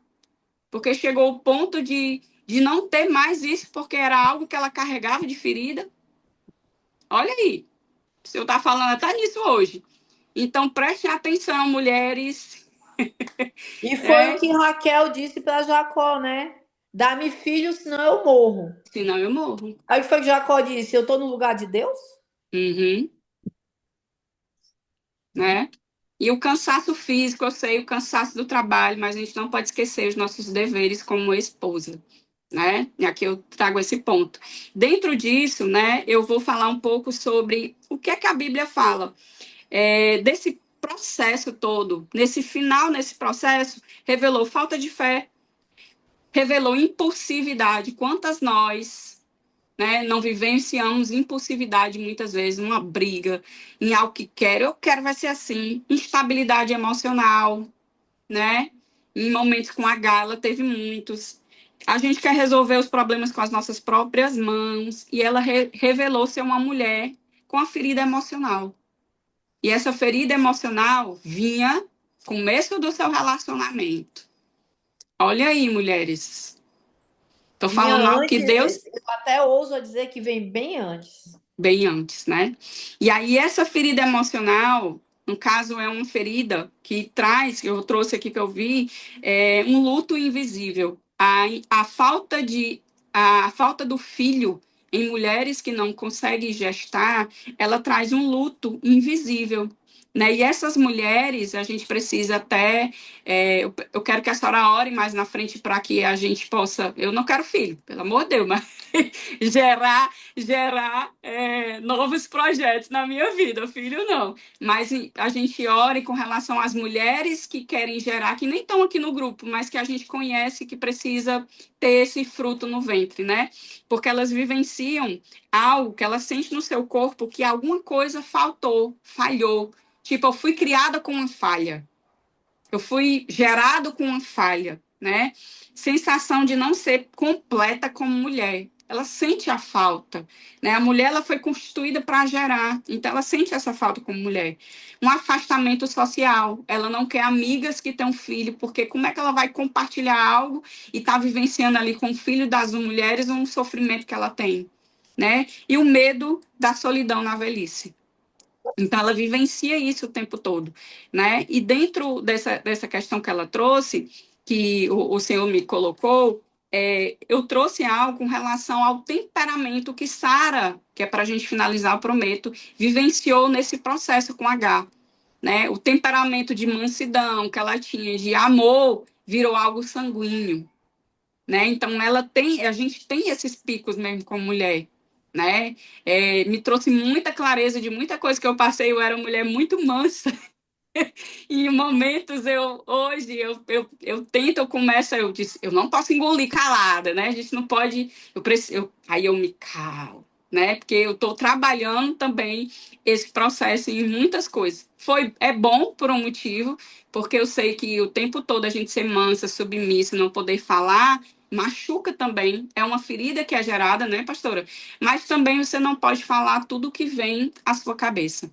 Porque chegou o ponto de não ter mais isso, porque era algo que ela carregava de ferida. Olha aí, o senhor está falando até nisso hoje. Então, prestem atenção, mulheres. E foi o É, que Raquel disse para Jacó, né? Dá-me filho, senão eu morro. senão eu morro. Aí foi que Jacó disse: eu estou no lugar de Deus? Uhum, né? E o cansaço físico, eu sei, o cansaço do trabalho, mas a gente não pode esquecer os nossos deveres como esposa, né? E aqui eu trago esse ponto. Dentro disso, né, eu vou falar um pouco sobre o que é que a Bíblia fala desse processo todo. Nesse final, nesse processo, revelou falta de fé, revelou impulsividade. Quantas nós, né, não vivenciamos impulsividade muitas vezes, uma briga, em algo que quero, eu quero, vai ser assim. Instabilidade emocional, né? Em momentos com a Gala, teve muitos. A gente quer resolver os problemas com as nossas próprias mãos, e ela revelou ser uma mulher com a ferida emocional. E essa ferida emocional vinha começo do seu relacionamento. Olha aí, mulheres. Tô Vinha falando algo que antes, Deus eu até ouso dizer que vem bem antes. bem antes, né? E aí essa ferida emocional, no caso, é uma ferida que traz, que eu trouxe aqui que eu vi, um luto invisível. A falta do filho em mulheres que não conseguem gestar, ela traz um luto invisível. Né? E essas mulheres, a gente precisa até. Eu quero que a senhora ore mais na frente para que a gente possa. Eu não quero filho, pelo amor de Deus, mas gerar novos projetos na minha vida, filho não. Mas a gente ora com relação às mulheres que querem gerar, que nem estão aqui no grupo, mas que a gente conhece que precisa ter esse fruto no ventre, né? Porque elas vivenciam algo que elas sentem no seu corpo que alguma coisa faltou, falhou. Tipo, eu fui criada com uma falha. Eu fui gerado com uma falha, né? Sensação de não ser completa como mulher. Ela sente a falta, né? A mulher ela foi constituída para gerar, então ela sente essa falta como mulher. Um afastamento social, ela não quer amigas que têm um filho, porque como é que ela vai compartilhar algo e tá vivenciando ali com o filho das mulheres um sofrimento que ela tem, né? E o medo da solidão na velhice. Então, ela vivencia isso o tempo todo, né? E dentro dessa questão que ela trouxe, que o senhor me colocou, eu trouxe algo com relação ao temperamento que Sara, que é para a gente finalizar, eu prometo, vivenciou nesse processo com H, né? O temperamento de mansidão que ela tinha, de amor, virou algo sanguíneo, né? Então a gente tem esses picos mesmo como mulher, né? Me trouxe muita clareza de muita coisa que eu passei. Eu era uma mulher muito mansa. E em momentos eu tento, eu começo, eu disse, eu não posso engolir calada, né? A gente não pode, aí eu me calo, né? Porque eu estou trabalhando também esse processo em muitas coisas. É bom por um motivo, porque eu sei que o tempo todo a gente ser mansa, submissa, não poder falar, machuca também. É uma ferida que é gerada, né, pastora? Mas também você não pode falar tudo que vem à sua cabeça,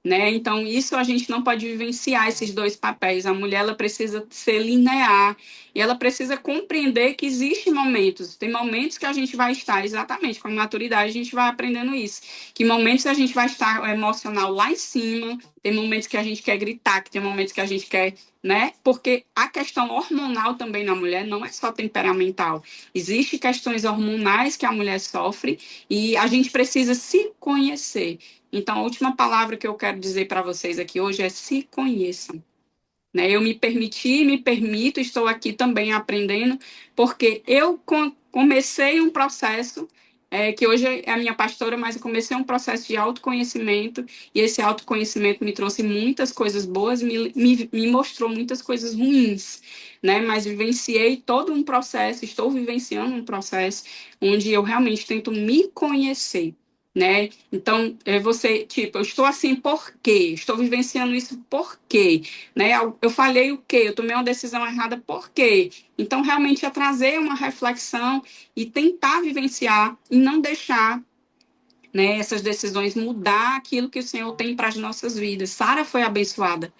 né? Então, isso a gente não pode vivenciar esses dois papéis. A mulher ela precisa ser linear e ela precisa compreender que existem momentos. Tem momentos que a gente vai estar, exatamente, com a maturidade, a gente vai aprendendo isso. Que momentos a gente vai estar o emocional lá em cima, tem momentos que a gente quer gritar, que tem momentos que a gente quer, né? Porque a questão hormonal também na mulher não é só temperamental. Existem questões hormonais que a mulher sofre e a gente precisa se conhecer. Então, a última palavra que eu quero dizer para vocês aqui hoje é se conheçam. Né? Eu me permiti, me permito, estou aqui também aprendendo, porque eu comecei um processo, que hoje é a minha pastora, mas eu comecei um processo de autoconhecimento, e esse autoconhecimento me trouxe muitas coisas boas, me mostrou muitas coisas ruins, né? Mas vivenciei todo um processo, estou vivenciando um processo onde eu realmente tento me conhecer. Né? Então, você, tipo, eu estou assim por quê? Estou vivenciando isso por quê? Né? Eu falei o quê? Eu tomei uma decisão errada por quê? Então, realmente é trazer uma reflexão e tentar vivenciar e não deixar, né, essas decisões mudar aquilo que o Senhor tem para as nossas vidas. Sara foi abençoada,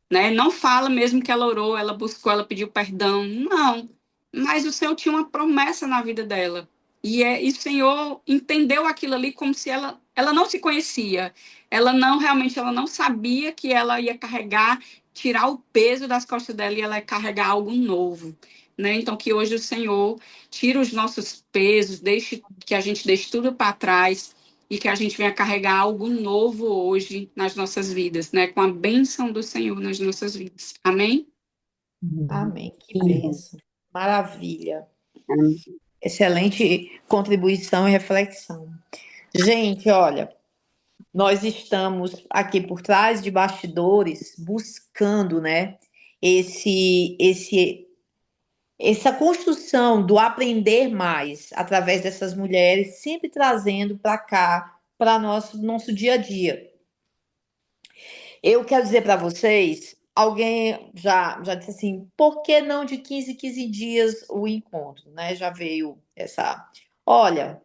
né? Não fala mesmo que ela orou, ela buscou, ela pediu perdão. Não. Mas o Senhor tinha uma promessa na vida dela. E o Senhor entendeu aquilo ali como se ela não se conhecia. Ela não sabia que ela ia carregar, tirar o peso das costas dela e ela ia carregar algo novo. Né? Então, que hoje o Senhor tira os nossos pesos, deixe que a gente deixe tudo para trás e que a gente venha carregar algo novo hoje nas nossas vidas, né? Com a bênção do Senhor nas nossas vidas. Amém? Amém. Que bênção. Maravilha. Excelente contribuição e reflexão. Gente, olha, nós estamos aqui por trás de bastidores buscando, né, essa construção do aprender mais através dessas mulheres, sempre trazendo para cá, para nosso dia a dia. Eu quero dizer para vocês, alguém já disse assim, por que não de 15 em 15 dias o encontro, né? Já veio essa. Olha,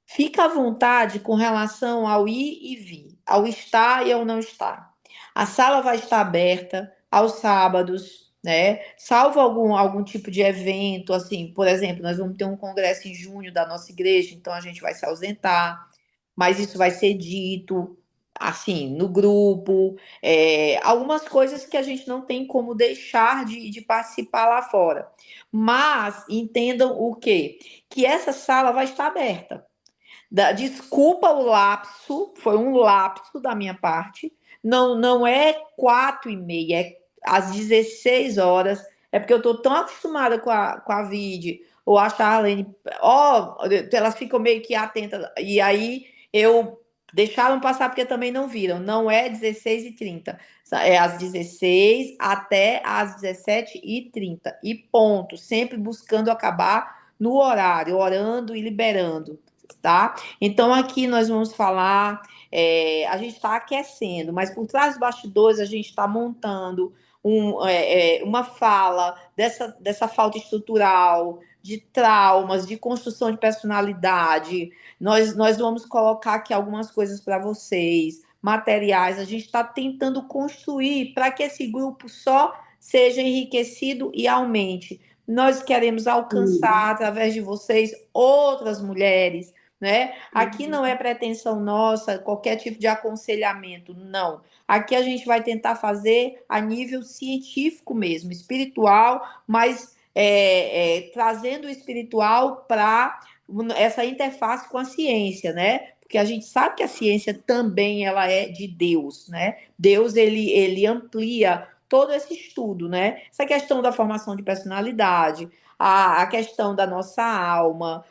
fica à vontade com relação ao ir e vir, ao estar e ao não estar. A sala vai estar aberta aos sábados, né? Salvo algum tipo de evento, assim, por exemplo, nós vamos ter um congresso em junho da nossa igreja, então a gente vai se ausentar. mas isso vai ser dito assim no grupo. Algumas coisas que a gente não tem como deixar de participar lá fora. Mas entendam o quê? Que essa sala vai estar aberta. Desculpa o lapso, foi um lapso da minha parte. Não é 4h30, é às 16 horas. É porque eu estou tão acostumada com a Vide ou a Charlene, elas ficam meio que atentas. E aí eu deixaram passar porque também não viram. Não é 16h30. É às 16 até às 17h30. E ponto. Sempre buscando acabar no horário, orando e liberando, tá? Então, aqui nós vamos falar, a gente está aquecendo, mas por trás dos bastidores a gente está montando uma fala dessa falta estrutural, de traumas, de construção de personalidade. Nós vamos colocar aqui algumas coisas para vocês, materiais. A gente está tentando construir para que esse grupo só seja enriquecido e aumente. Nós queremos alcançar, através de vocês, outras mulheres, né? Aqui não é pretensão nossa, qualquer tipo de aconselhamento, não. Aqui a gente vai tentar fazer a nível científico mesmo, espiritual, mas trazendo o espiritual para essa interface com a ciência, né? Porque a gente sabe que a ciência também ela é de Deus, né? Deus ele amplia todo esse estudo, né? Essa questão da formação de personalidade, a questão da nossa alma,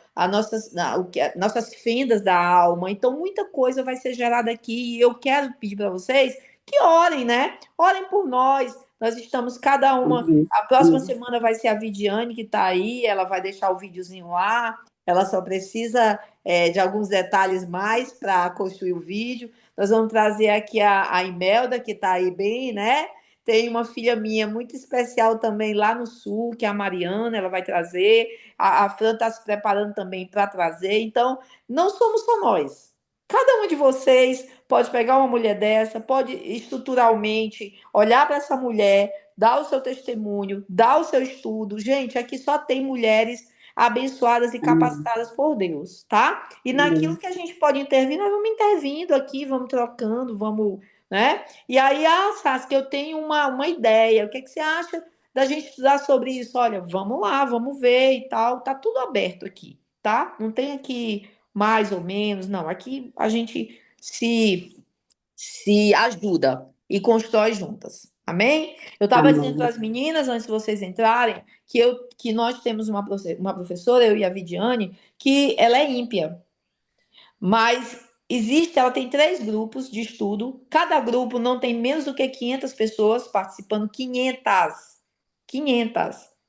nossas fendas da alma. Então, muita coisa vai ser gerada aqui. E eu quero pedir para vocês que orem, né? Orem por nós. Nós estamos cada uma. A próxima semana vai ser a Vidiane que está aí. Ela vai deixar o videozinho lá. Ela só precisa de alguns detalhes mais para construir o vídeo. Nós vamos trazer aqui a Imelda, que está aí bem, né? Tem uma filha minha muito especial também lá no sul, que é a Mariana, ela vai trazer. A Fran está se preparando também para trazer. Então, não somos só nós. Cada um de vocês pode pegar uma mulher dessa, pode estruturalmente olhar para essa mulher, dar o seu testemunho, dar o seu estudo. Gente, aqui só tem mulheres abençoadas e capacitadas por Deus, tá? E naquilo que a gente pode intervir, nós vamos intervindo aqui, vamos trocando, vamos, né? E aí, Saskia, eu tenho uma ideia. O que você acha da gente estudar sobre isso? Olha, vamos lá, vamos ver e tal. Tá tudo aberto aqui, tá? Não tem aqui mais ou menos, não. Aqui a gente se ajuda e constrói juntas. Amém? Eu estava dizendo para as meninas, antes de vocês entrarem, que nós temos uma professora, eu e a Vidiane, que ela é ímpia. Mas ela tem 3 grupos de estudo. Cada grupo não tem menos do que 500 pessoas participando. 500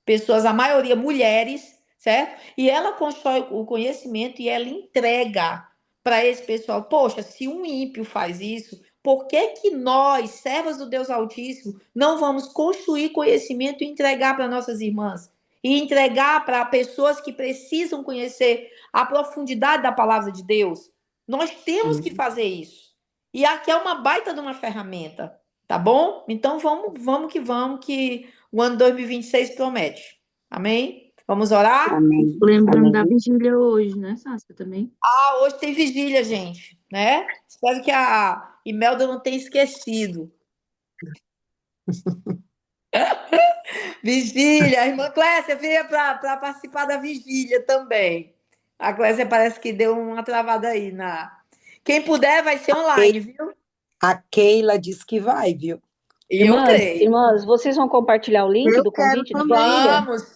pessoas, a maioria mulheres, certo? E ela constrói o conhecimento e ela entrega para esse pessoal. Poxa, se um ímpio faz isso, por que nós, servas do Deus Altíssimo, não vamos construir conhecimento e entregar para nossas irmãs? E entregar para pessoas que precisam conhecer a profundidade da palavra de Deus? Nós temos que fazer isso. E aqui é uma baita de uma ferramenta, tá bom? Então vamos, que o ano 2026 promete. Amém? Vamos orar? Amém. Lembrando da vigília hoje, né, Saskia, também? Hoje tem vigília, gente, né? Espero que a Imelda não tenha esquecido. Vigília, a irmã Clécia veio para participar da vigília também. A Clécia parece que deu uma travada aí Quem puder vai ser online, viu? A Keila disse que vai, viu? Irmãs, vocês vão compartilhar o link do convite da vigília? Vamos,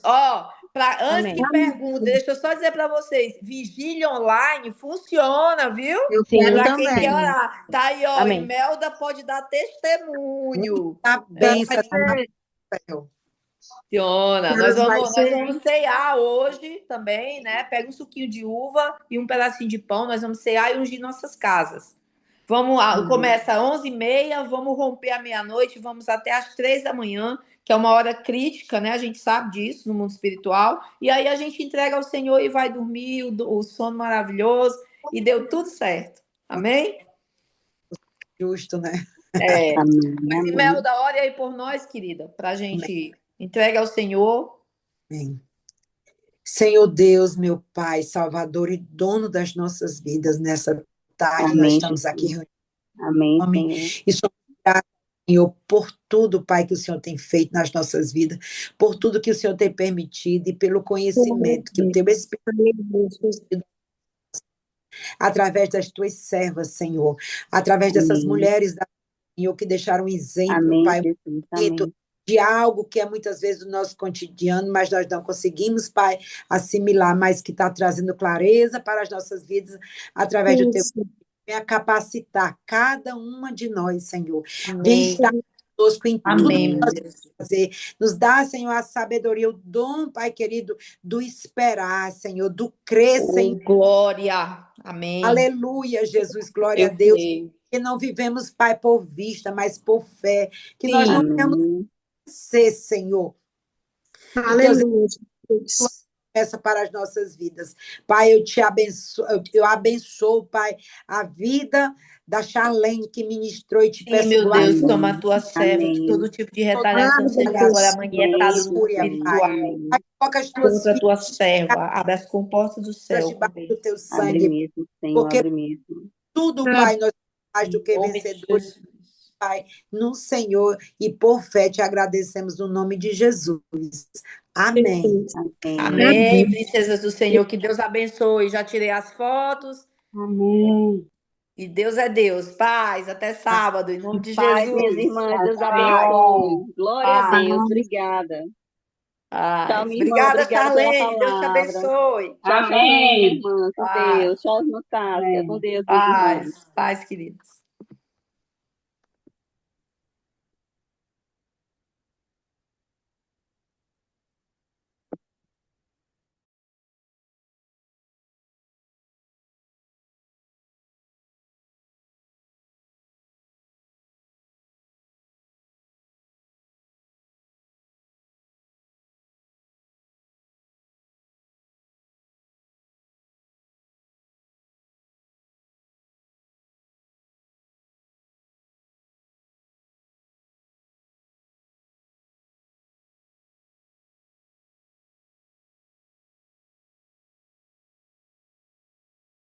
antes que pergunte, deixa eu só dizer para vocês, vigília online funciona, viu? Eu quero Para também. quem quer orar. Tá aí, Amém. Imelda pode dar testemunho. Tá bem, Vai ser- Funciona. Mas vai Nós ser- vamos ceiar hoje também, né? Pega um suquinho de uva e um pedacinho de pão, nós vamos ceiar e ungir nossas casas. Começa às 11h30, vamos romper à meia-noite, vamos até às 3 da manhã, que é uma hora crítica, né? A gente sabe disso no mundo espiritual. E aí a gente entrega ao Senhor e vai dormir, o sono maravilhoso, e deu tudo certo. Amém? Justo, né? Mas, Imelda, ore aí por nós, querida, para a gente entrega ao Senhor. Amém. Senhor Deus, meu Pai, Salvador e dono das nossas vidas nessa tarde nós Amém, estamos aqui Jesus. reunidos Amém, em nome Senhor. e somos gratos, Senhor, por tudo, Pai, que o Senhor tem feito nas nossas vidas, por tudo que o Senhor tem permitido e pelo conhecimento que o Teu Espírito, através das Tuas servas, Senhor, através dessas Amém. mulheres da Senhor, que deixaram um exemplo, Amém, Pai, Jesus. bonito Amém. de algo que é muitas vezes o nosso cotidiano, mas nós não conseguimos, Pai, assimilar, mas que está trazendo clareza para as nossas vidas através do Teu. Venha capacitar cada uma de nós, Senhor. Venha Amém. estar conosco em tudo que Amém, meu Amém. nós Deus. vamos fazer. Nos dá, Senhor, a sabedoria, o dom, Pai querido, do esperar, Senhor, do crer, Senhor. Oh, glória. Amém. Aleluia, Jesus, glória a Eu Deus. creio. Que não vivemos, Pai, por vista, mas por fé. Que nós Sim. não venhamos Amém. ser, Senhor, e teus essa para as nossas vidas. Pai, eu te abençoo, eu abençoo, Pai, a vida da Charlene que ministrou e te Sim, peço meu guarda Deus, toma a Amém. tua serva de todo Amém. tipo de retaliação, seja agora amanhetado no fúria, Pai. espiritual Pai, Amém. coloca as tuas contra a filhas tua serva. Abre as comportas do céu com debaixo do teu bênçãos. Abre sangue, mesmo, Senhor. porque Abre mesmo. tudo, Pai, nós somos mais do Em que nome de vencedores, Jesus. Pai, no Senhor, e por fé te agradecemos no nome de Jesus. Amém. Amém. Amém, princesas do Senhor. Que Deus abençoe. Já tirei as fotos. Amém. E Deus é Deus. Paz, até sábado, em nome de Paz, minhas Jesus. irmãs. Deus Paz, abençoe. Glória a paz, Deus. Obrigada. Tchau, paz. minha irmã. Obrigada, Obrigada pela Charlene. Deus te palavra. abençoe. Tchau, Charlene, minha Amém. irmã. Com Paz, Deus. Tchau, Nastácia. Com Deus, minhas irmãs. paz, paz, queridos.